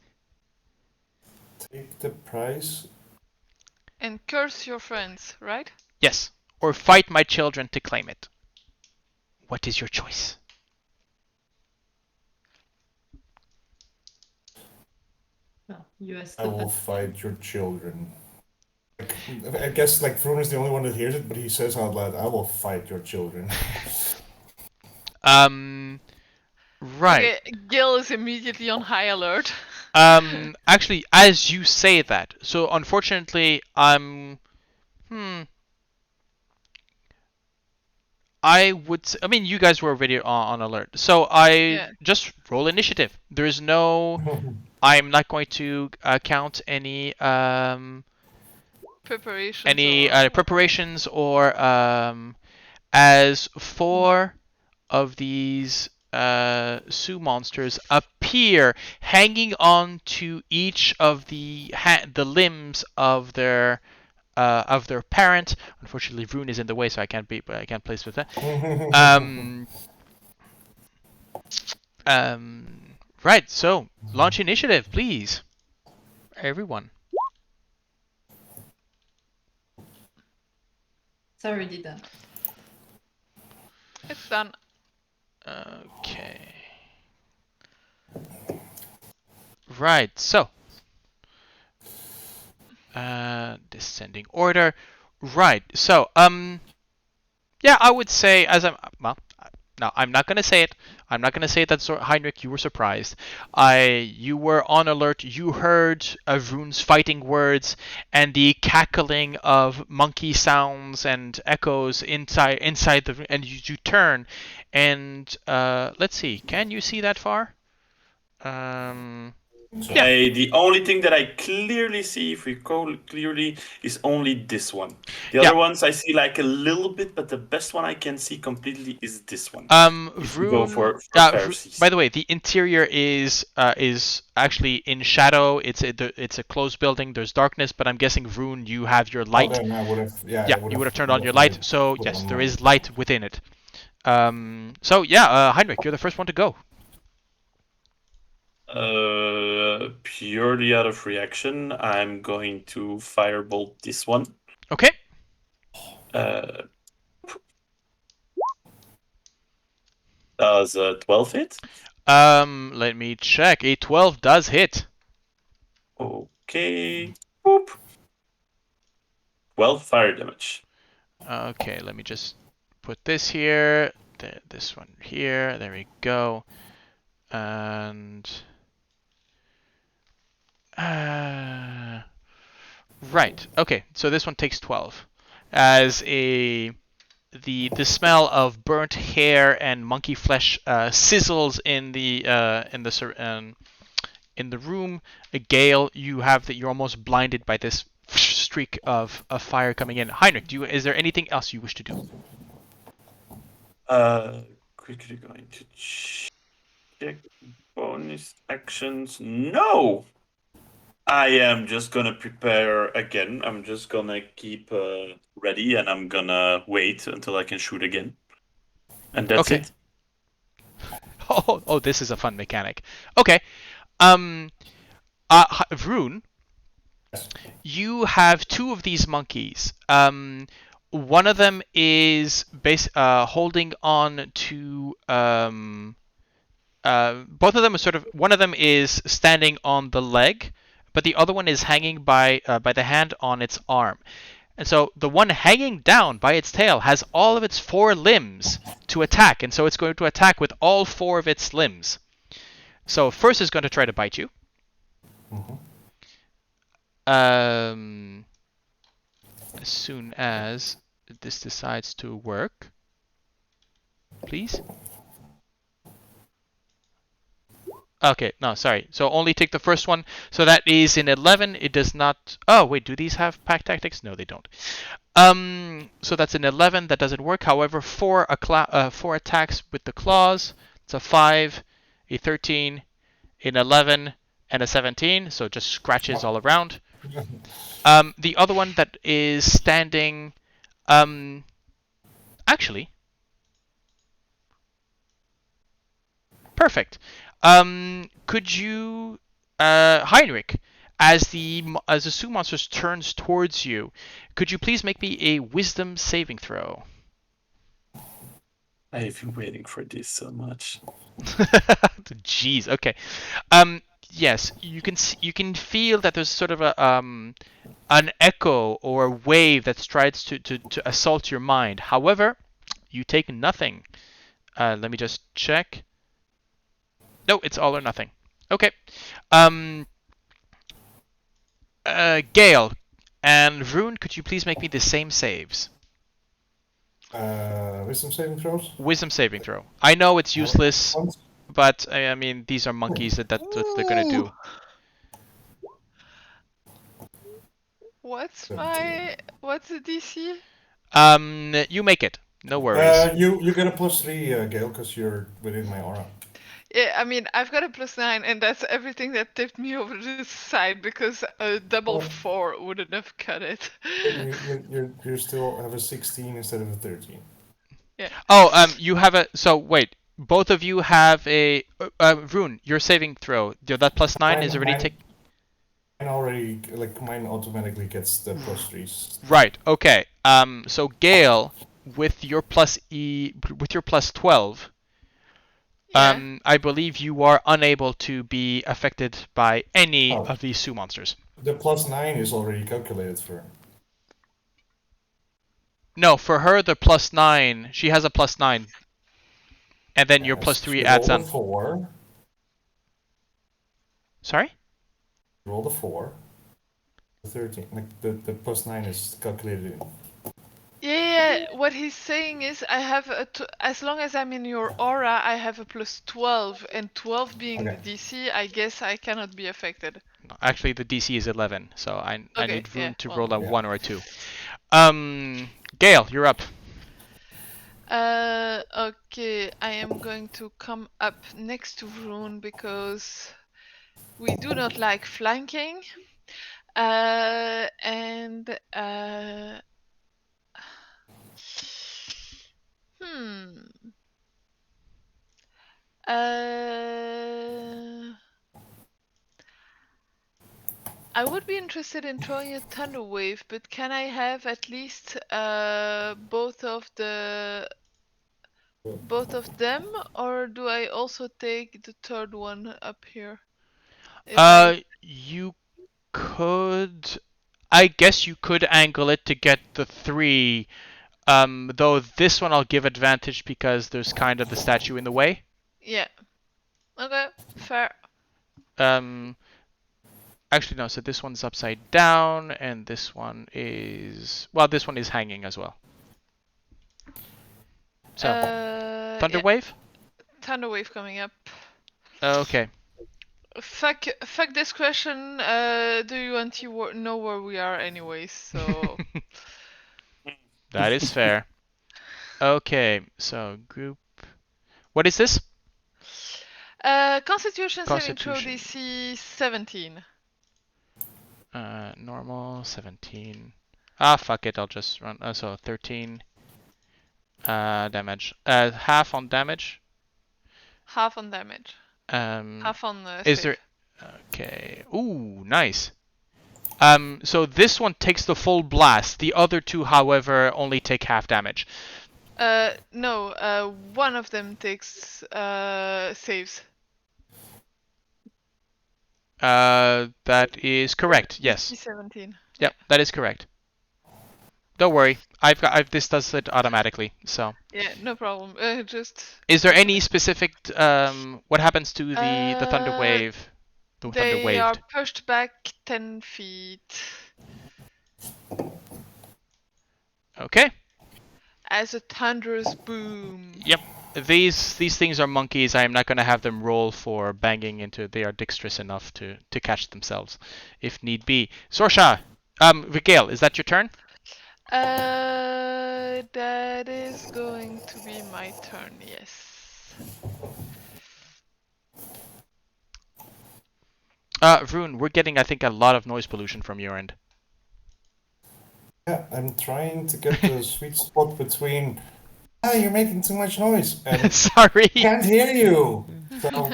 Take the prize. And curse your friends, right? Yes, or fight my children to claim it. What is your choice? Well, US I will fight your children. I guess like Vroon is the only one that hears it, but he says out loud, "I will fight your children." Right. Okay, Gale is immediately on high alert. Actually, as you say that, so unfortunately, I mean, you guys were already on alert, so just roll initiative. There's no. I'm not going to count any Preparations. preparations or as 4 of these Sioux monsters appear hanging on to each of the limbs of their parent. Unfortunately, Vroon is in the way, so I can't place with that. Right. So launch initiative, please, everyone. Sorry, did that. It's done. Okay. Right. So descending order. Right. So yeah, I would say I'm not gonna say it. I'm not gonna say that Heinrich, you were surprised. You were on alert. You heard Vroon's fighting words and the cackling of monkey sounds and echoes inside the. And you turn, and let's see. Can you see that far? Yeah. The only thing that I clearly see, if we recall clearly, is only this one. The other ones I see like a little bit, but the best one I can see completely is this one. Vroon, by the way, the interior is actually in shadow. It's a closed building. There's darkness, but I'm guessing Vroon, you have your light. Then I would have, you would have turned on your light. So yes, there is light within it. So yeah, Heinrich, you're the first one to go. Purely out of reaction, I'm going to firebolt this one. Okay. Does 12 hit? Let me check. A 12 does hit. Okay. Boop. 12 fire damage. Okay, let me just put this here. This one here. There we go. And right. Okay, so this one takes 12 as the smell of burnt hair and monkey flesh sizzles in the room. Gale, you're almost blinded by this streak of fire coming in. Heinrich, is there anything else you wish to do? Quickly going to check bonus actions. No! I am just gonna prepare again. I'm just gonna keep ready, and I'm gonna wait until I can shoot again. And that's Okay. it. Oh, this is a fun mechanic. Okay. Vroon, you have two of these monkeys. One of them is holding on to both of them are one of them is standing on the leg, but the other one is hanging by the hand on its arm. And so the one hanging down by its tail has all of its four limbs to attack, and so it's going to attack with all four of its limbs. So first is going to try to bite you. As soon as this decides to work, please. Okay, no, sorry. So only take the first one. So that is an 11. It does not. Oh wait, do these have pack tactics? No, they don't. So that's an 11. That doesn't work. However, four attacks with the claws. It's a 5, a 13, an 11, and a 17. So just scratches all around. The other one that is standing. Actually. Perfect. Could you, Heinrich, as the Zoo Monster turns towards you, could you please make me a Wisdom saving throw? I have been waiting for this so much. Jeez. Okay. Yes, you can feel that there's sort of an echo or a wave that tries to assault your mind. However, you take nothing. Let me just check. No, it's all or nothing. Okay. Gale and Vroon, could you please make me the same saves? Wisdom saving throws? Wisdom saving throw. I know it's useless, but I mean these are monkeys that's what they're gonna do. What's the DC? You make it. No worries. You get a +3, Gale, because you're within my aura. Yeah, I mean, I've got a +9, and that's everything that tipped me over the side, because a double 4 wouldn't have cut it. You still have a 16 instead of a 13. Yeah. Oh, you have a. So wait, both of you have a. Vroon, your saving throw. That +9 is already taken. Mine automatically gets the +3s. Right. Okay. So Gale, with your +12. Yeah. I believe you are unable to be affected by any of these Zoo monsters. The +9 is already calculated for her. No, for her the +9, she has a +9, and then your +3 adds on. 4. Sorry? Roll the 4. The 13. The +9 is calculated in. Yeah, what he's saying is I have as long as I'm in your aura, I have a +12, and 12 being the DC, I guess I cannot be affected. No, actually, the DC is 11, so I need Vroon to roll a 1 or a 2. Gale, you're up. Okay, I am going to come up next to Vroon because we do not like flanking. I would be interested in throwing a thunder wave, but can I have at least both of them, or do I also take the third one up here? You could. I guess you could angle it to get the 3. Though this one I'll give advantage because there's kind of the statue in the way. Yeah. Okay, fair. Actually no. So this one's upside down, and this one is this one is hanging as well. So thunder wave. Thunder wave coming up. Okay. Fuck this question. Do you want to know where we are anyways? So That is fair. Okay, so group. What is this? Constitution saving throw Constitution. DC 17. Normal 17. Ah, fuck it. I'll just run. So 13. Damage. Half on damage. Half on damage. Half on Is save. there? Okay. Ooh, nice. So this one takes the full blast. The other 2, however, only take half damage. No. One of them takes saves. That is correct. Yes. DC 17. Yep, that is correct. Don't worry. This does it automatically. So. Yeah, no problem. Just. Is there any specific? What happens to the thunder wave? The thunder They waved. are pushed back 10 feet. Okay. As a thunderous boom. Yep. These things are monkeys. I am not going to have them roll for banging into. They are dexterous enough to catch themselves, if need be. Sorsha, Gale, is that your turn? That is going to be my turn. Yes. Vroon, we're getting, I think, a lot of noise pollution from your end. Yeah, I'm trying to get the sweet spot between. Ah, you're making too much noise. And Sorry. can't hear you. So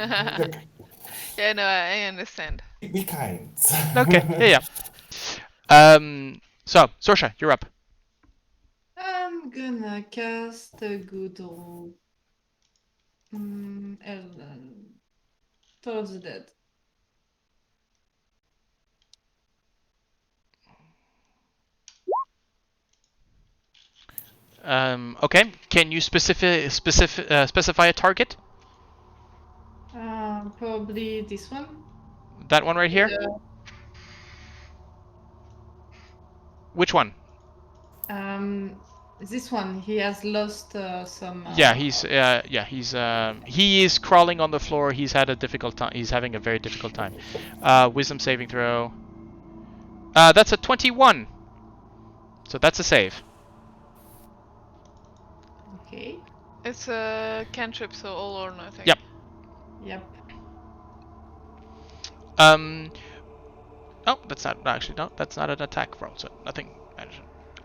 Yeah, no, I understand. be kind. Okay. Yeah. So Sorsha, you're up. I'm gonna cast a good old Toll of the Dead. Okay. Can you specify a target? Probably this one. That one right here? Yeah. Which one? This one. He has lost some. Yeah, he is crawling on the floor. He's had a difficult time. He's having a very difficult time. Wisdom saving throw. That's a 21. So that's a save. Okay. It's a cantrip, so all or nothing. Yep. Yep. Oh, that's not actually no. That's not an attack roll. So nothing.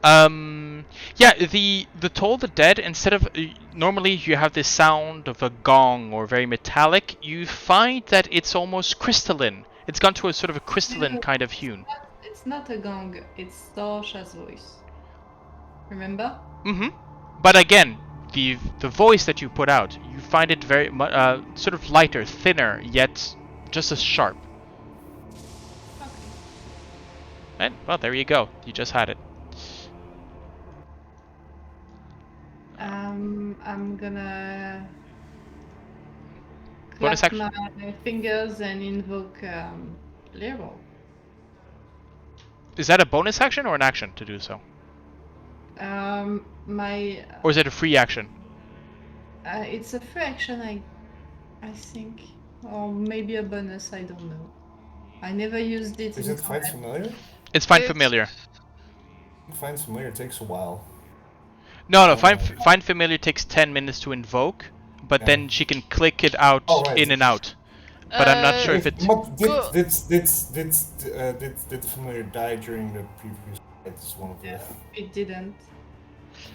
Yeah, the Toll the Dead, instead of normally you have this sound of a gong or very metallic, you find that it's almost crystalline. It's gone to a sort of a crystalline kind of hue. It's not a gong, it's Sorsha's voice. Remember? Mm-hmm. But again, the voice that you put out, you find it very sort of lighter, thinner, yet just as sharp. Okay. And well, there you go. You just had it. I'm gonna Bonus clap action? my fingers and invoke Lero. Is that a bonus action or an action to do so? Or is it a free action? It's a free action, I think, or maybe a bonus. I don't know. I never used it. Is it Find Familiar? It's Find Familiar. Find Familiar takes a while. No, Find Familiar takes 10 minutes to invoke, but then she can click it out in and out. But I'm not sure if it. Did the Familiar die during the previous fight? It's one of the. It didn't.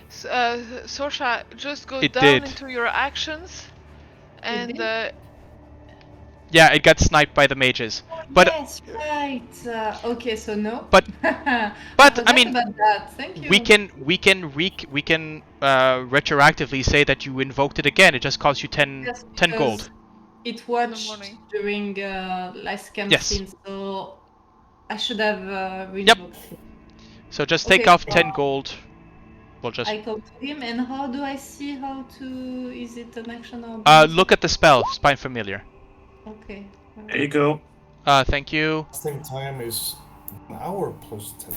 Sorsha, just go It down did. into your actions, and Yeah, it got sniped by the mages. But yes, right. Okay, so no. But- I but I forgot mean, about that. Thank you. we can retroactively say that you invoked it again. It just costs you 10 Yes, 10 because gold. It In the watched morning. during last camp Yes. scene, so I should have reinvoked it. So just take Okay, off so 10 gold. We'll just I come to him, and how do I see how to? Is it an action or? look at the spell, Spine Familiar. Okay. There you go. Thank you. Casting time is 1 hour plus 10.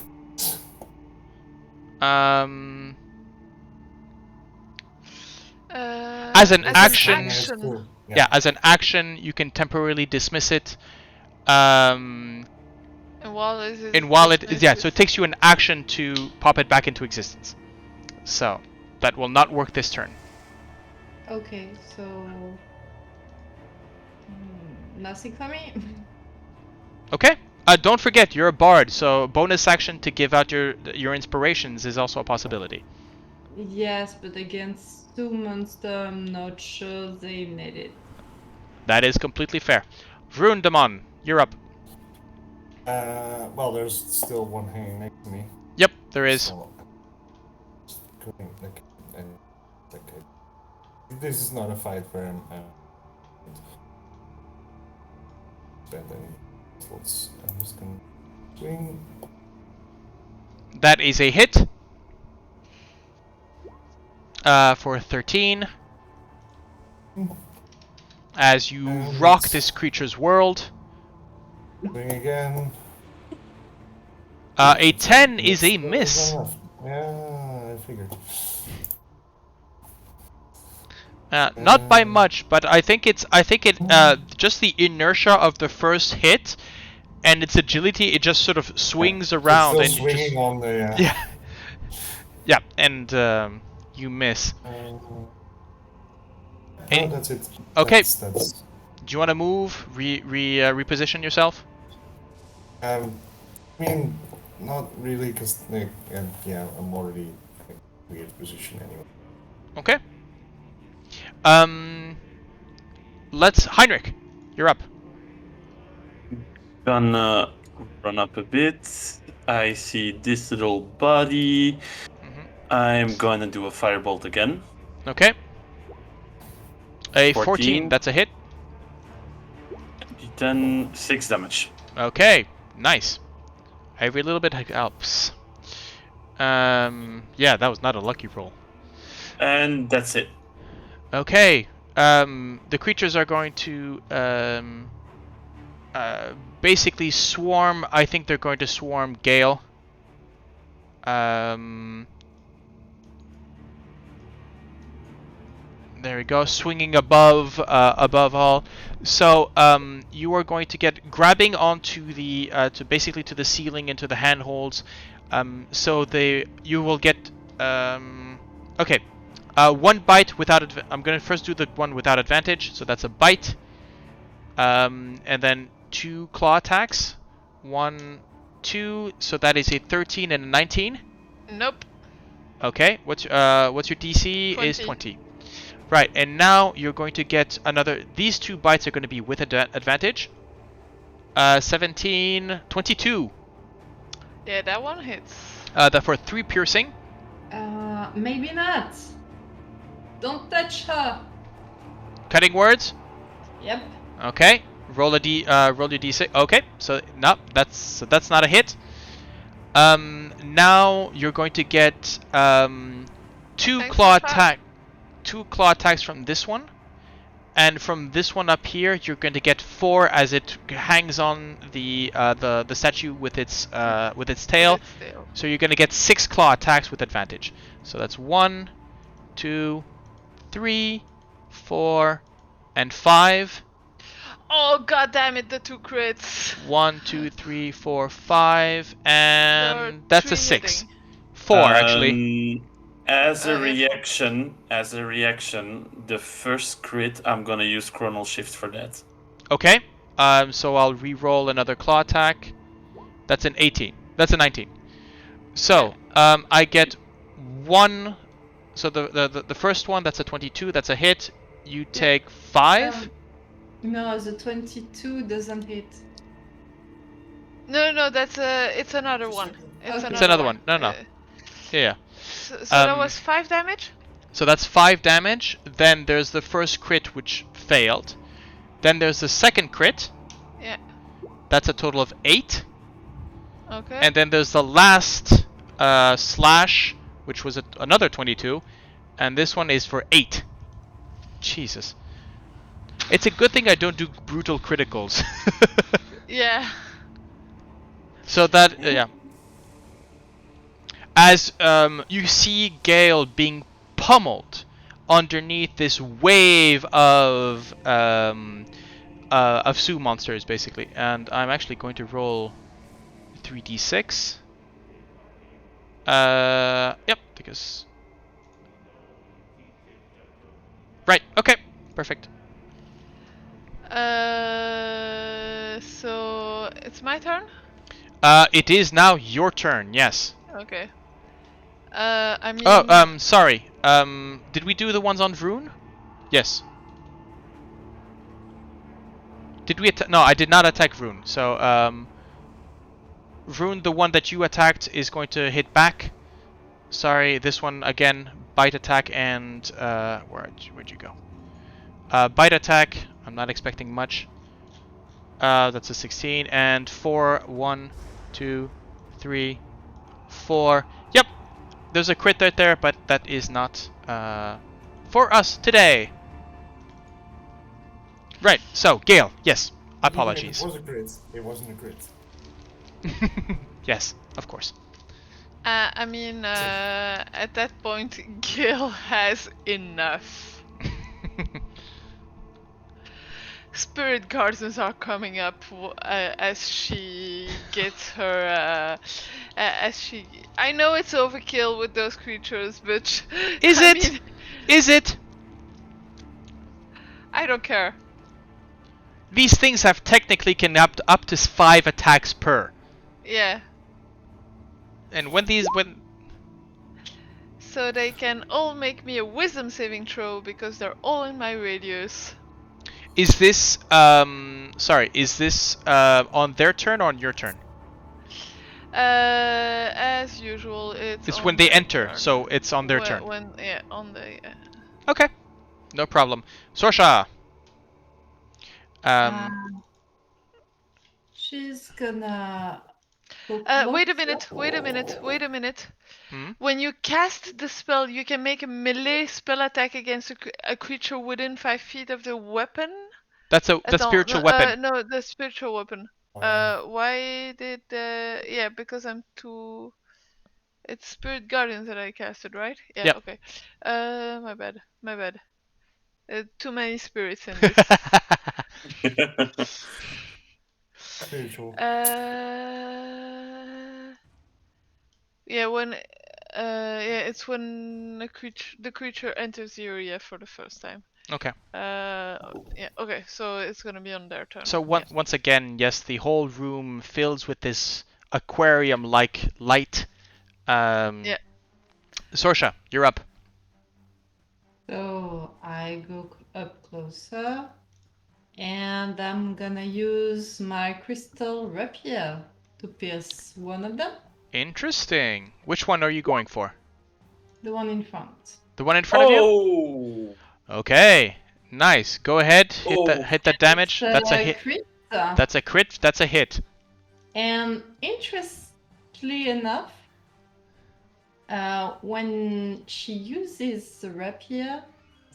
As an action- action. Yeah, as an action, you can temporarily dismiss it. And while it is And while it is, dismissed, yeah, so it takes you an action to pop it back into existence. So that will not work this turn. Okay, so nothing for me. Okay. Don't forget, you're a bard, so bonus action to give out your inspirations is also a possibility. Yes, but against 2 monsters, I'm not sure they need it. That is completely fair. Vroondomon, you're up. Well, there's still one hanging next to me. Yep, there is. So, going like, and okay. This is not a fight where I'm spend any thoughts. I'm just gonna swing. That is a hit. For 13. As you And rock this creature's world. Swing again. A 10 is a There's miss. one left. Yeah, I figured. Not by much, but I think it just the inertia of the first hit and its agility, it just sort of swings around It's and still you swinging just, on the. yeah. Yeah, and you miss. Oh, Any- that's it. Okay. That's Do you want to move, reposition yourself? I mean, not really, because yeah, I'm already in a weird position anyway. Okay. Let's Heinrich, you're up. Gonna run up a bit. I see this little body. I'm gonna do a firebolt again. Okay. A 14, 14. that's a hit. 10, 6 damage. Okay, nice. Every little bit helps. Yeah, that was not a lucky roll. And that's it. Okay, the creatures are going to basically swarm. I think they're going to swarm Gale. There we go, swinging above all. So you are going to get grabbing onto the to the ceiling and to the handholds. So you will get okay. One bite without I'm going to first do the one without advantage, so that's a bite. And then 2 claw attacks. 1, 2, so that is a 13 and a 19. Nope. Okay, what's your DC? 20. Is 20. Right, and now you're going to get another. These 2 bites are going to be with advantage. 17, 22. Yeah, that one hits. That for 3 piercing. Maybe not. Don't touch her. Cutting words. Yep. Okay, roll your D6. Okay, so no, that's not a hit. Now you're going to get 2 Thanks claw for that. 2 claw attacks from this one, and from this one up here, you're going to get 4 as it hangs on the statue with its tail. It's tail. So you're going to get 6 claw attacks with advantage. So that's 1, 2, 3, 4, and 5. Oh god damn it, the 2 crits. 1, 2, 3, 4, 5, and There are that's 3 a 6. hitting. 4 actually. As a Okay. reaction, the first crit, I'm gonna use Chronal Shift for that. Okay. So I'll re-roll another claw attack. That's an 18. That's a 19. So I get 1. So the first one, that's a 22. That's a hit. You take 5. No, the 22 doesn't hit. No, that's it's another one. Okay. It's another one. No. Uh, Yeah. so that was 5 damage? So that's 5 damage. Then there's the first crit, which failed. Then there's the second crit. Yeah. That's a total of 8. Okay. And then there's the last slash, which was another 22. And this one is for 8. Jesus. It's a good thing I don't do brutal criticals. Yeah. So that, yeah. As you see Gale being pummeled underneath this wave of Sioux monsters, basically. And I'm actually going to roll 3d6. Yep, because... Right, okay, perfect. So it's my turn? It is now your turn, yes. Okay. I mean... Oh, sorry. Did we do the ones on Vroon? Yes. Did we attack? No, I did not attack Vroon. So, Vroon, the one that you attacked, is going to hit back. Sorry, this one, again, bite attack and... where'd you go? Bite attack, I'm not expecting much. That's a 16, and 4, 1, 2, 3, 4. Yep, there's a crit right there, but that is not for us today. Right, so, Gale, yes, apologies. It was a crit. It wasn't a crit. Yes, of course. I mean, at that point, Gale has enough. Spirit Gardens are coming up as she gets her. I know it's overkill with those creatures, but. Is I it? mean, Is it? I don't care. These things have technically can up to 5 attacks per. Yeah. And when So they can all make me a wisdom saving throw because they're all in my radius. is this is this on their turn or on your turn? As usual, it's It's on when they their enter, turn. so it's on their turn. On the. Okay, no problem. Sorsha. She's gonna. Wait a minute. Hmm? When you cast the spell, you can make a melee spell attack against a creature within 5 feet of the weapon. That's a spiritual weapon. No, the spiritual weapon. Why did yeah? Because I'm too. It's Spirit Guardians that I casted, right? Yeah. Yep. Okay. My bad. Too many spirits in this. Spiritual. Yeah, when it's when the creature enters the area for the first time. Okay. Yeah, okay, so it's gonna be on their turn. So once again, yes, the whole room fills with this aquarium-like light. Yeah. Sorsha, you're up. So I go up closer, and I'm gonna use my crystal rapier to pierce one of them. Interesting. Which one are you going for? The one in front. The one in front of you? Oh! Okay. Nice. Go ahead. Oh. Hit that damage. So That's a I hit. crit. That's a crit. That's a hit. And interestingly enough, when she uses the rapier,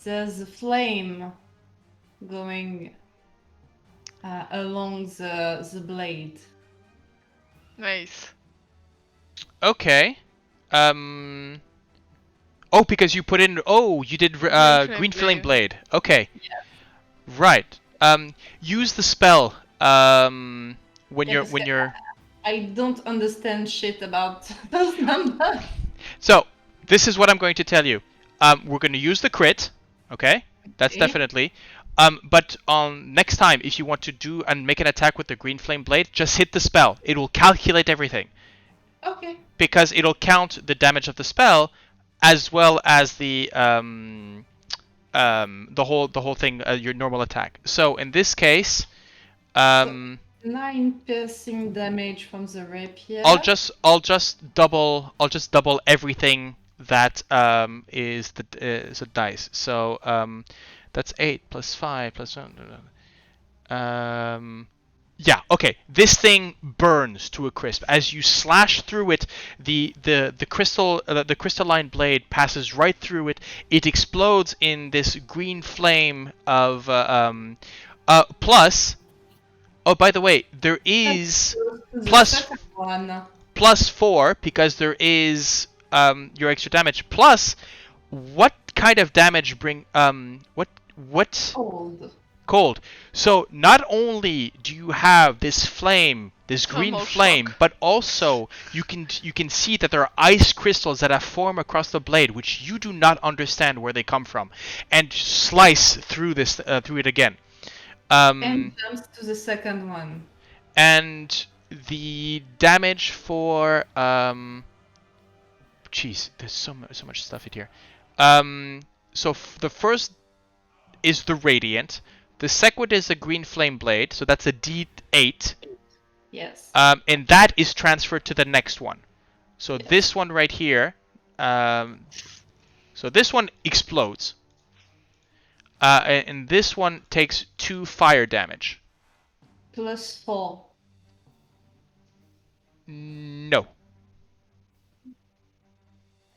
there's a flame going along the blade. Nice. Okay. Oh, because you put in. Oh, you did green flame blade. Okay. Yeah. Right. Use the spell. When you're. I don't understand shit about those numbers. So this is what I'm going to tell you. We're going to use the crit. Okay. That's Okay. definitely. But on next time, if you want to do and make an attack with the green flame blade, just hit the spell. It will calculate everything. Okay. Because it'll count the damage of the spell, as well as the whole thing, your normal attack. So in this case, The 9 piercing damage from the rapier. I'll just double everything that is the dice. So that's 8 plus 5 plus 1. Yeah, okay. This thing burns to a crisp as you slash through it. The crystalline blade passes right through it. It explodes in this green flame of plus. Oh, by the way, there is plus 4 because there is your extra damage. Plus, what kind of damage bring what? Cold. So not only do you have this flame, this green flame, but also you can see that there are ice crystals that have formed across the blade, which you do not understand where they come from, and slice through this through it again. And jumps to the second one. And the damage for jeez, there's so much stuff in here. So the first is the radiant. The second is a green flame blade, so that's a D8. Yes. And that is transferred to the next one. So this one right here. So this one explodes. And this one takes 2 fire damage. Plus 4. No.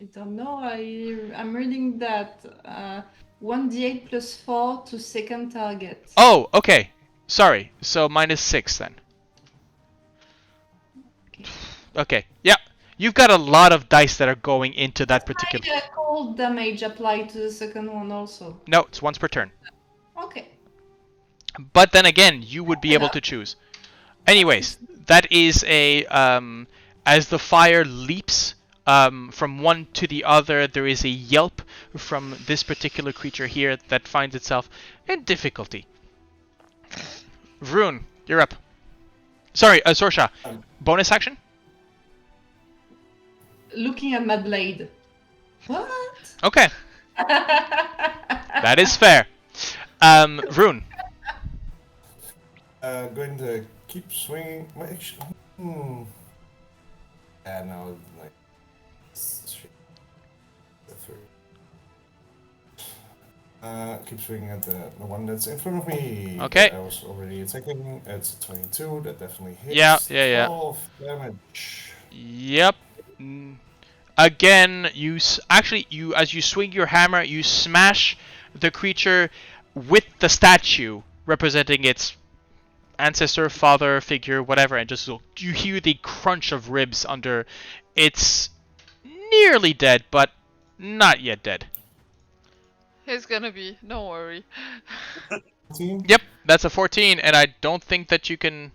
I don't know. I'm reading that 1d8 plus 4 to second target. Oh, okay. Sorry. So -6 then. Okay. Yeah. You've got a lot of dice that are going into that particular. Cold damage applied to the second one also. No, it's once per turn. Okay. But then again, you would be able to choose. Anyways, that is a as the fire leaps from one to the other, there is a yelp from this particular creature here that finds itself in difficulty. Vroon, you're up. Sorry, Sorsha. Bonus action? Looking at my blade. What? Okay. That is fair. Vroon. Going to keep swinging. Well, actually, yeah, no, like. Keep swinging at the one that's in front of me. Okay. I was already attacking. It's 22. That definitely hits. Yeah. 12 damage. Yep. Again, as you swing your hammer, you smash the creature with the statue representing its ancestor, father figure, whatever, and just you hear the crunch of ribs under. It's nearly dead, but not yet dead. He's gonna be, don't worry. 14? Yep, that's a 14, and I don't think that you can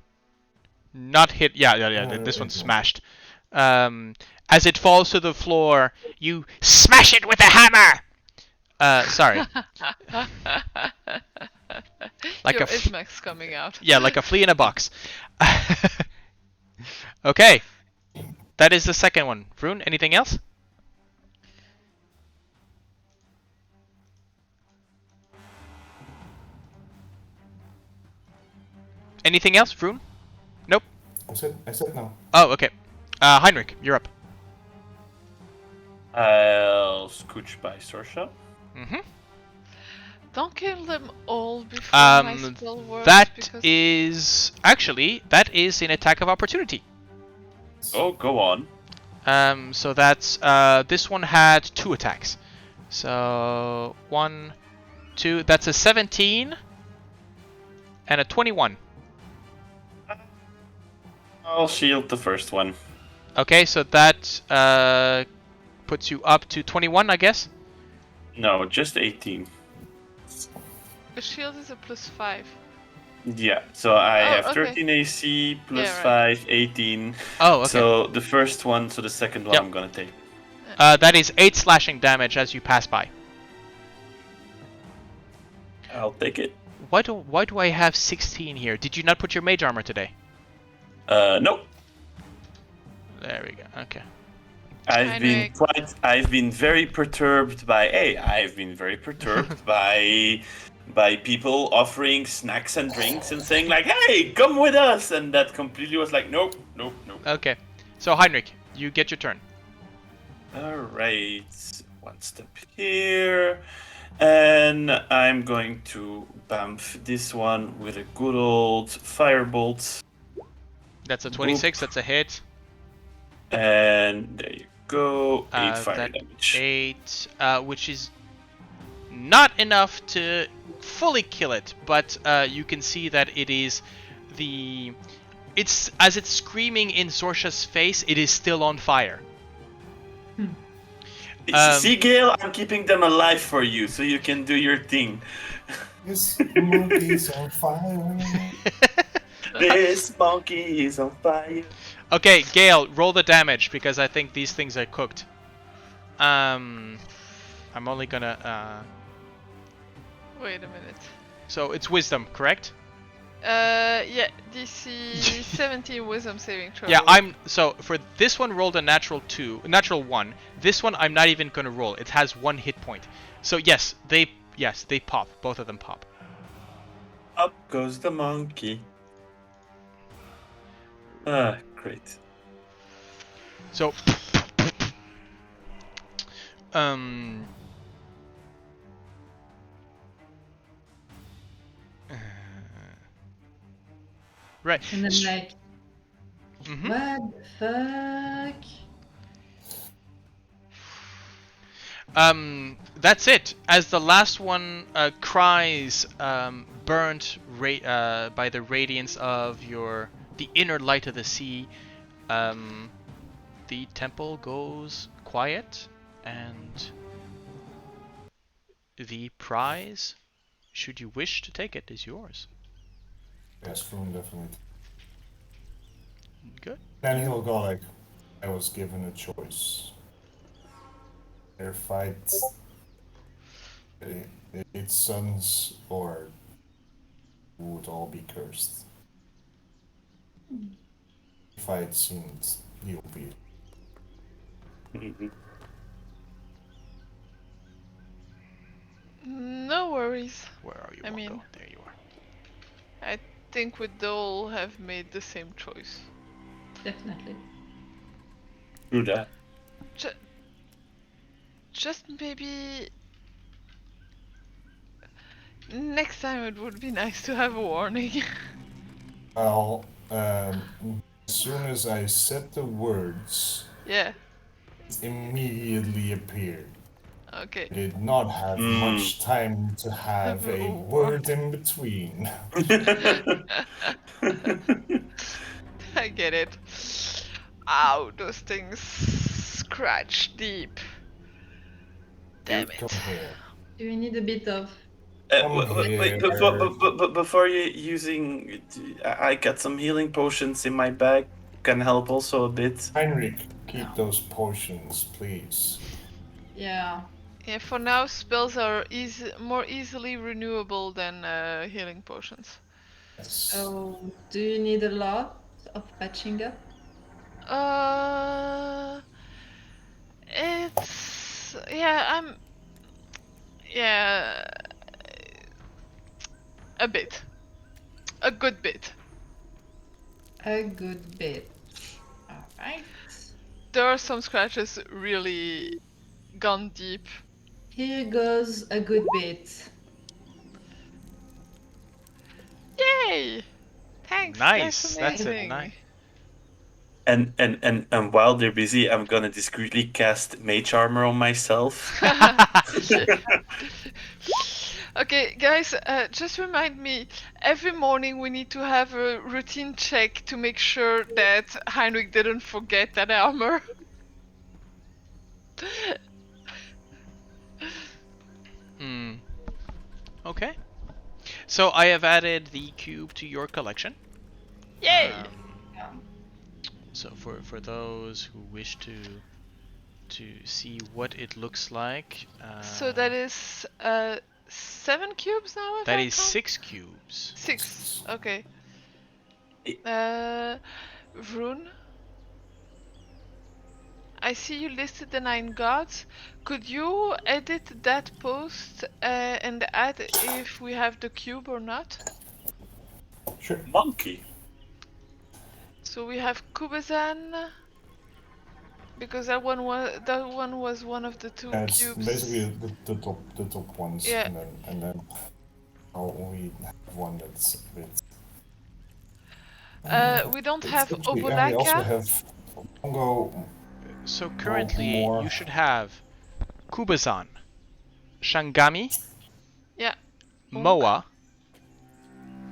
not hit. Yeah. This one's smashed. As it falls to the floor, you smash it with a hammer. Sorry. Like Your a Ismax coming out. Yeah, like a flea in a box. Okay. That is the second one. Vroon, anything else? Anything else, Vroon? Nope. I said no. Oh, okay. Heinrich, you're up. I'll scooch by Sorsha. Mm-hmm. Don't kill them all before my spell works. That is an attack of opportunity. Oh, go on. So that's this one had 2 attacks. So 1, 2. That's a 17 and a 21. I'll shield the first one. Okay, so that puts you up to 21, I guess. No, just 18. The shield is a +5. Yeah, so I have okay. 13 AC plus Yeah, right. 5, 18. Oh, okay. So the first one, so the second one Yep. I'm gonna take. That is 8 slashing damage as you pass by. I'll take it. Why do I have 16 here? Did you not put your mage armor today? Nope. There we go. Okay. I've been very perturbed by by people offering snacks and drinks and saying like, "Hey, come with us," and that completely was like, "Nope, nope, nope." Okay. So Heinrich, you get your turn. All right, one step here, and I'm going to bamf this one with a good old firebolt. That's a 26. Boop. That's a hit. And there you go, 8 fire That damage. 8, which is not enough to fully kill it, but you can see that it is it's as it's screaming in Sorsha's face, it is still on fire. See, Gale, I'm keeping them alive for you, so you can do your thing. This monkey's on fire. This monkey is on fire. Okay, Gale, roll the damage because I think these things are cooked. I'm only gonna. Wait a minute. So it's wisdom, correct? Yeah, DC 17 wisdom saving throw. Yeah, so for this one rolled a natural 1. This one I'm not even gonna roll. It has 1 hit point. So yes, they pop. Both of them pop. Up goes the monkey. Ah, great. So right. And then like, Mhm. what the fuck? That's it. As the last one cries, burnt by the radiance of the inner light of the sea, the temple goes quiet, and the prize, should you wish to take it, is yours. Yes, Vroon, definitely. Good. Then he'll go like, I was given a choice. Their fight, its sons, or would all be cursed. Fight seemed he'll be. No worries. Where are you, I Wongo? mean- There you are. I think we all have made the same choice. Definitely. Do that. Just maybe next time it would be nice to have a warning. Well, as soon as I said the words, Yeah. it immediately appeared. Okay. I did not have much time to have a word in between. I get it. Ow, those things scratch deep. Damn it. Come here. Do we need a bit of... Wait, before you using, I got some healing potions in my bag. Can help also a bit. Heinrich, keep those potions, please. Yeah. Yeah, for now spells are more easily renewable than healing potions. Yes. So, do you need a lot of patching up? It's a bit, a good bit. A good bit. Alright. There are some scratches really gone deep. Here goes a good bit. Yay! Thanks. Nice. That's it. amazing. Nice. And while they're busy, I'm gonna discreetly cast Mage Armor on myself. Okay, guys, just remind me, every morning we need to have a routine check to make sure that Heinrich didn't forget that armor. Okay. So I have added the cube to your collection. Yay! So for those who wish to see what it looks like, So that is 7 cubes now? if that I is count? 6 cubes. 6, okay. Vroon? I see you listed the 9 gods. Could you edit that post and add if we have the cube or not? Sure. Monkey. So we have Kubazan, because that one was one of the two And it's cubes. basically the top ones, Yeah. and then we have one that's a bit. We don't have Actually, and we also Obolaka. have Congo. So currently, more. you should have Kubazan, Shangami, Yeah. Moa,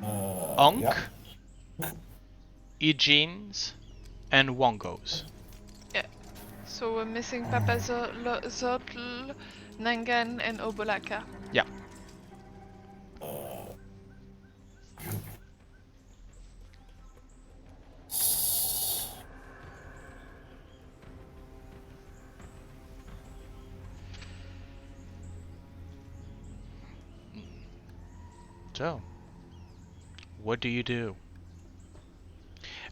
Onk, Yeah. Ijins, and Wongos. So we're missing Papa Zotl, Nangan, and Obolaka. Yeah. So, what do you do?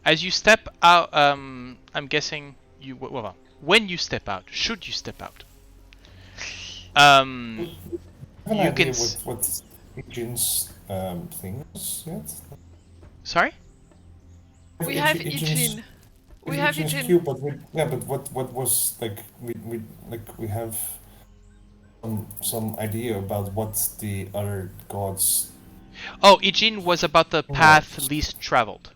As you step out, I'm guessing you. Well, when you step out, should you step out? Have an You idea can what Ijin's thing is yet? Sorry? We have Ijin. We have Ijin's Ijin. cube, but what was like we have some idea about what the other gods. Oh, Ijin was about the path least traveled.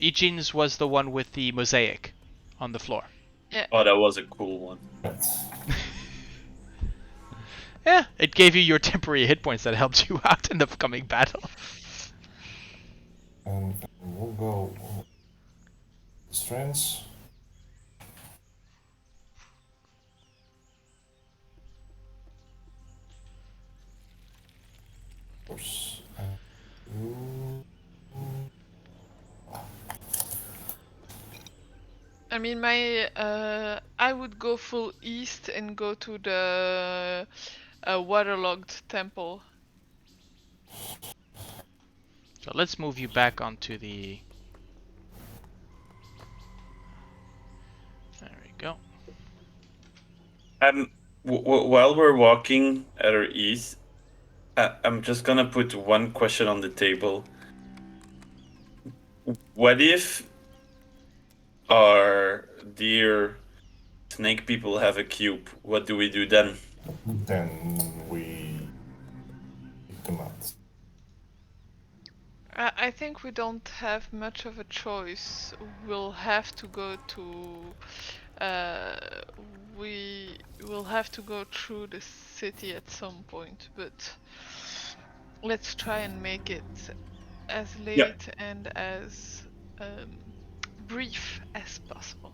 Ijin's was the one with the mosaic on the floor. Oh, that was a cool one. Yeah, it gave you your temporary hit points that helped you out in the upcoming battle. And we'll go strengths. Of course. I mean, my I would go full east and go to the waterlogged temple. So let's move you back onto the... There we go. While we're walking at our ease, I'm just gonna put one question on the table. What if our dear snake people have a cube? What do we do then? Then we pick them out. I think we don't have much of a choice. We'll have to go to. We will have to go through the city at some point, but let's try and make it as late and as brief as possible.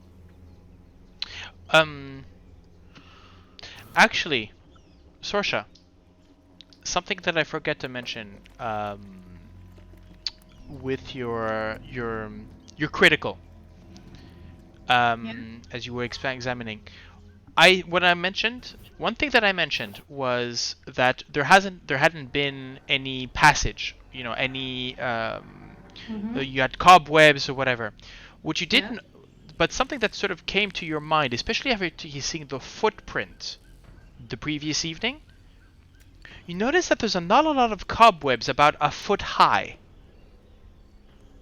Actually, Sorsha, something that I forget to mention, with your critical, as you were examining, one thing that I mentioned was that there hadn't been any passage, any you had cobwebs or whatever, which you didn't. But something that sort of came to your mind, especially after you seeing the footprint the previous evening, you notice that there's not a lot of cobwebs about a foot high.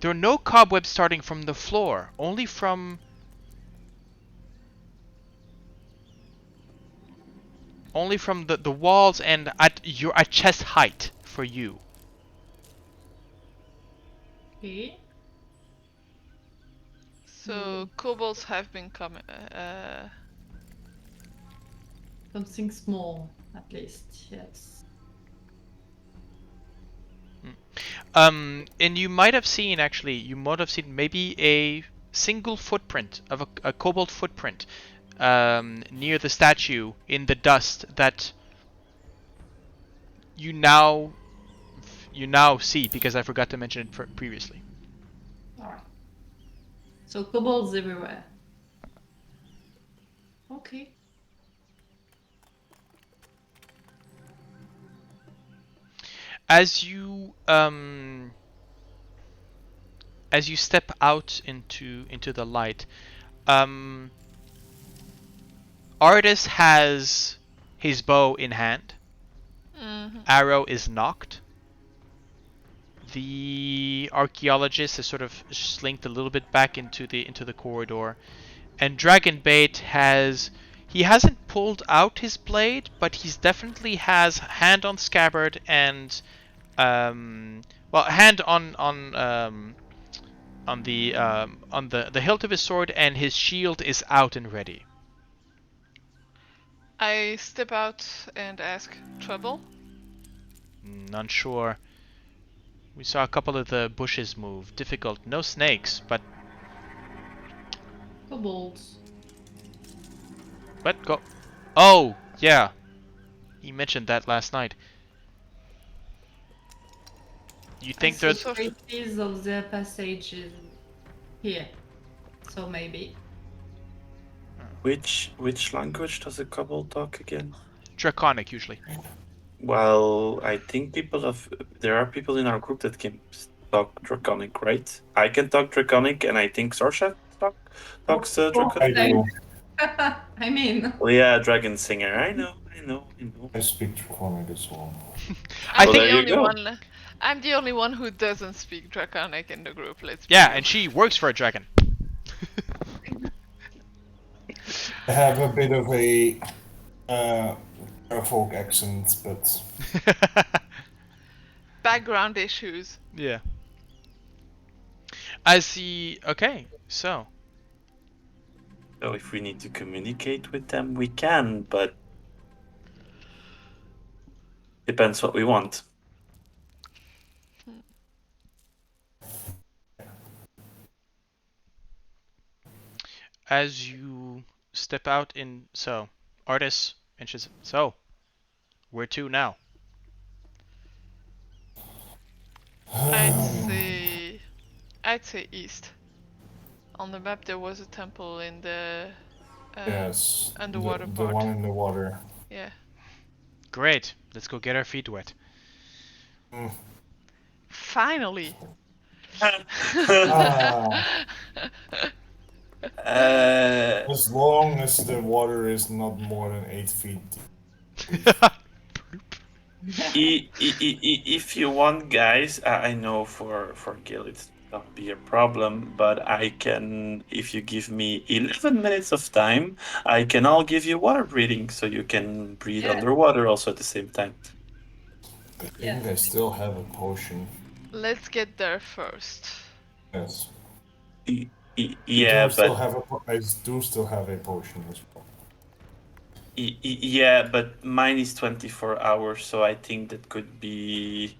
There are no cobwebs starting from the floor, only from the walls and at chest height for you. Okay. So kobolds have been coming. Something small, at least, yes. And you might have seen maybe a single footprint of a kobold footprint near the statue in the dust that you now see, because I forgot to mention it previously. Alright. So kobolds everywhere. Okay. As you step out into the light, Artis has his bow in hand. Arrow is knocked. The archaeologist is sort of slinked a little bit back into the corridor, and Dragonbait hasn't pulled out his blade, but he's definitely has hand on scabbard and hand on the hilt of his sword, and his shield is out and ready. I step out and ask, trouble? None sure. We saw a couple of the bushes move. Difficult. No snakes, but Kobolds. what go? Oh yeah, he mentioned that last night. You think there's traces of their passages here, so maybe. Which language does a kobold talk again? Draconic usually? Well, I think there are people in our group that can talk Draconic, right? I can talk Draconic, and I think Sorsha talks Draconic. I do. I mean, Well, yeah, Dragonsinger. I know. I speak Draconic as well. I'm Well, there you the only go. one. I'm the only one who doesn't speak Draconic in the group. Let's be Yeah, real. and she works for a dragon. I have a bit of a folk accent, but Background issues. Yeah. I see. Okay, so So if we need to communicate with them, we can, but depends what we want. as you step out Artis mentions, so where to now? I'd say east. On the map there was a temple in the yes, underwater the part. one in the water. Yeah. Great. Let's go get our feet wet. Finally. As long as the water is not more than 8 feet deep. If you want, guys, I know for Gale it's not be a problem, but I can, if you give me 11 minutes of time, I can all give you water breathing, so you can breathe underwater also at the same time. I think I still have a potion. Let's get there first. Yes. Yeah, I do still have a potion as well. Yeah, but mine is 24 hours, so I think that could be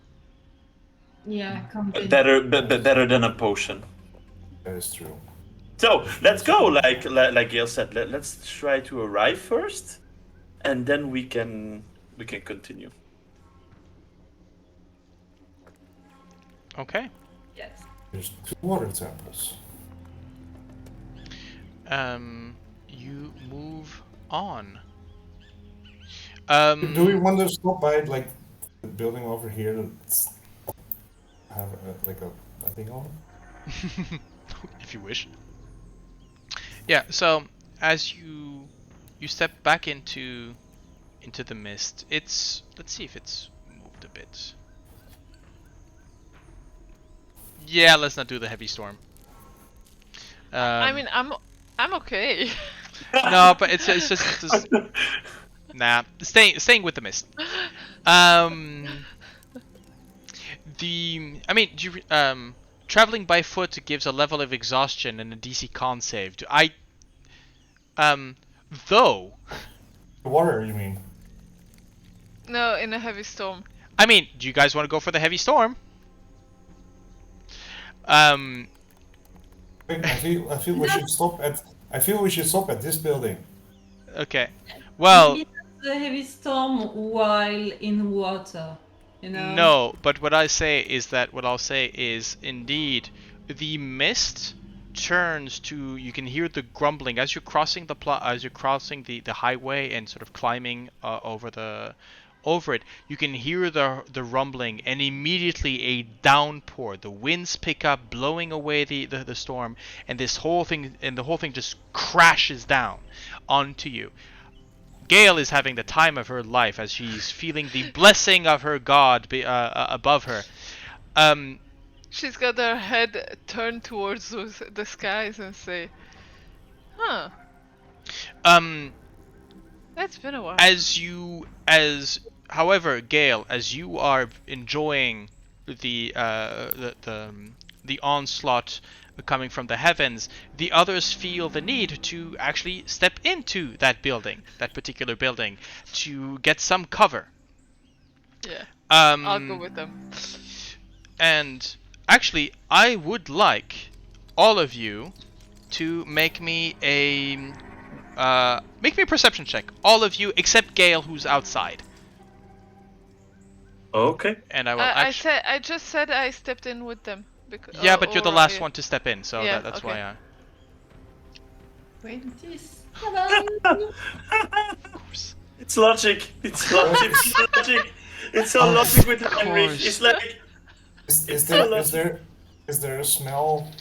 better than a potion. That is true. So let's go, like Gale said. Let's try to arrive first, and then we can continue. Okay. Yes. There's 2 water temples. You move on. Do we want to stop by like the building over here that's have a thing on? If you wish. Yeah. So as you step back into the mist, let's see if it's moved a bit. Yeah, let's not do the heavy storm. I mean, I'm okay. No, but it's just nah. Staying with the mist. Traveling by foot gives a level of exhaustion and a DC con save. Though. Water, you mean? No, in a heavy storm. I mean, do you guys want to go for the heavy storm? I feel we should stop at. I feel we should stop at this building. Okay. Well. Maybe the heavy storm while in water. You know? No, but what I'll say is indeed the mist turns to, you can hear the grumbling as you're crossing the highway and sort of climbing over it. You can hear the rumbling, and immediately a downpour. The winds pick up, blowing away the storm, and the whole thing just crashes down onto you. Gale is having the time of her life as she's feeling the blessing of her god above her. She's got her head turned towards the skies and say, "Huh, that's been a while." However, Gale, as you are enjoying the onslaught coming from the heavens, the others feel the need to actually step into that particular building, to get some cover. Yeah, I'll go with them. And actually, I would like all of you to make me a perception check. All of you except Gale, who's outside. Okay. And I will. I just said I stepped in with them. Yeah, but you're the last one to step in, so Yeah, that's okay. why I. 27. Of course. It's logic. It's logic. It's logic. It's all logic with Heinrich. course. It's like Is there a smell?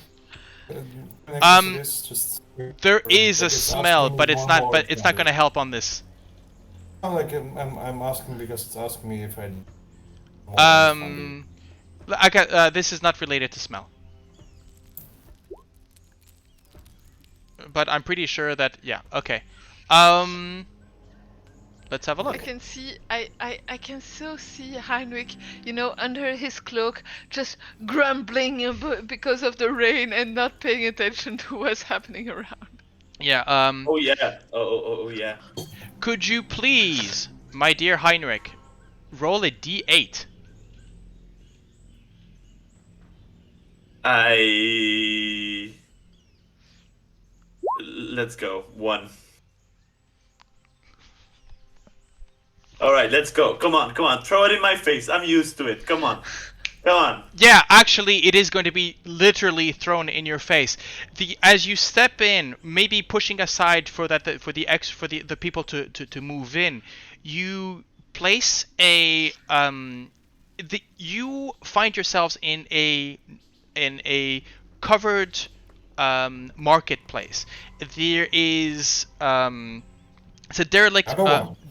Connected to this? Just There is a like it's smell, asking but me it's one not. more But it's not thing. going to help on this. Like I'm asking because it's asking me if I. I got. This is not related to smell. But I'm pretty sure that. Yeah. Okay. Let's have a look. I can see, I can still see Heinrich, under his cloak, just grumbling because of the rain and not paying attention to what's happening around. Yeah. oh yeah. Oh yeah. Could you please, my dear Heinrich, roll a d8? Let's go. 1. All right, let's go. Come on. Throw it in my face. I'm used to it. Come on. Yeah, actually, it is going to be literally thrown in your face. As you step in, maybe pushing aside for the people to move in, you place you find yourselves in a covered marketplace. There is it's a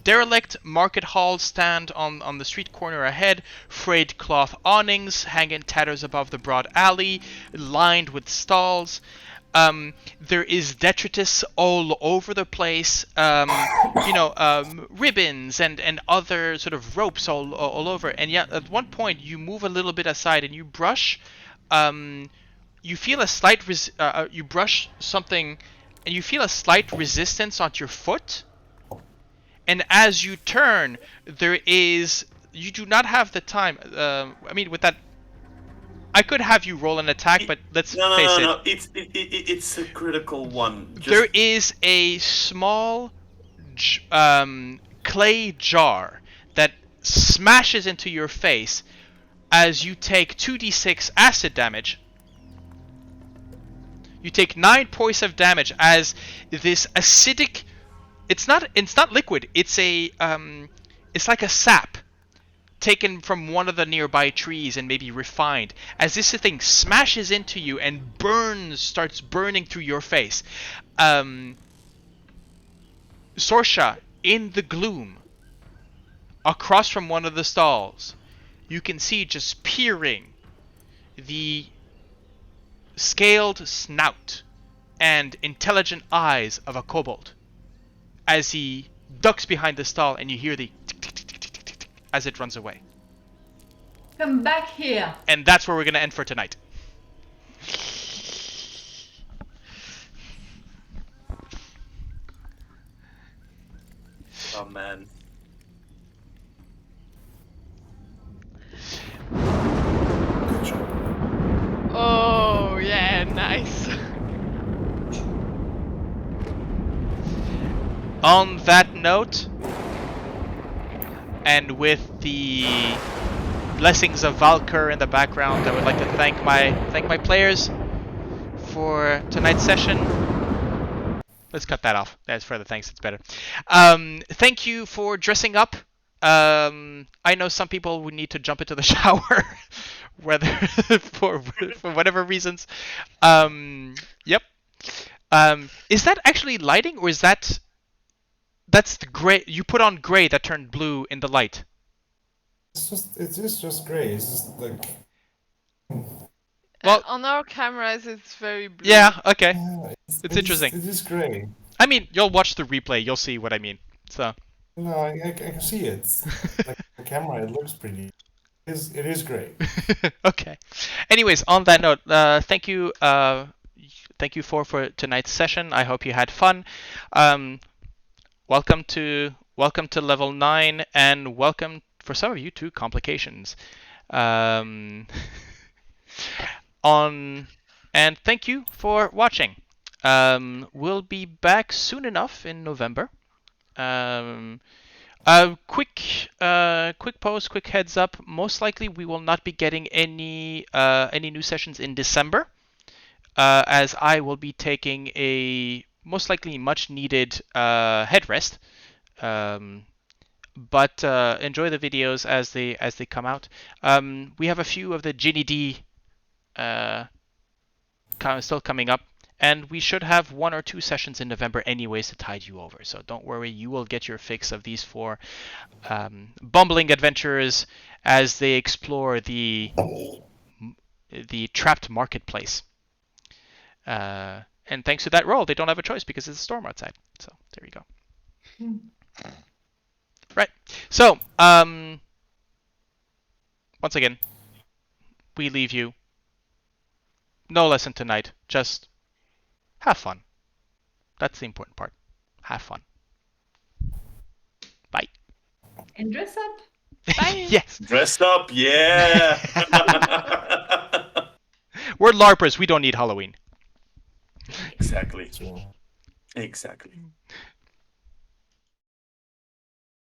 derelict market hall stand on the street corner ahead. Frayed cloth awnings hang in tatters above the broad alley, lined with stalls. There is detritus all over the place. Ribbons and other sort of ropes all over. And yet, at one point, you move a little bit aside and you brush. You feel a slight you brush something, and you feel a slight resistance on your foot. And as you turn, you do not have the time. With that, I could have you roll an attack, but let's face it. No. It's a critical one. There is a small clay jar that smashes into your face as you take 2d6 acid damage. You take 9 points of damage as this acidic. It's not liquid. It's like a sap taken from one of the nearby trees and maybe refined. As this thing smashes into you and starts burning through your face. Sorsha, in the gloom, across from one of the stalls, you can see just peering the scaled snout and intelligent eyes of a kobold as he ducks behind the stall, and you hear the tick, tick, tick, tick, tick, tick, tick, as it runs away. Come back here. And that's where we're going to end for tonight. Oh man. Oh yeah, nice. On that note, and with the blessings of Valkyr in the background, I would like to thank my players for tonight's session. Let's cut that off. That's further thanks. It's better. Thank you for dressing up. I know some people would need to jump into the shower, whether for whatever reasons. Yep. Is that actually lighting, or is that That's the gray. You put on gray that turned blue in the light. It is just gray. It's just like. Well- on our cameras, it's very blue. Yeah. Okay. It's interesting. It is gray. I mean, you'll watch the replay. You'll see what I mean. So. No, I can see it. Like the camera, it looks pretty. It is gray. Okay. Anyways, on that note, thank you for tonight's session. I hope you had fun. Welcome to level 9, and welcome for some of you to complications. And thank you for watching. We'll be back soon enough in November. Quick post, quick heads up. Most likely, we will not be getting any new sessions in December, as I will be taking a most likely much needed head rest. But enjoy the videos as they come out. We have a few of the Genie D still coming up. And we should have 1 or 2 sessions in November anyways to tide you over. So don't worry, you will get your fix of these 4 bumbling adventurers as they explore the trapped marketplace. And thanks to that roll, they don't have a choice because it's a storm outside. So there you go. Right. So, once again, we leave you. No lesson tonight. Just have fun. That's the important part. Have fun. Bye. And dress up. Bye. Yes. Dressed up, yeah. We're LARPers. We don't need Halloween. Exactly. So. Exactly.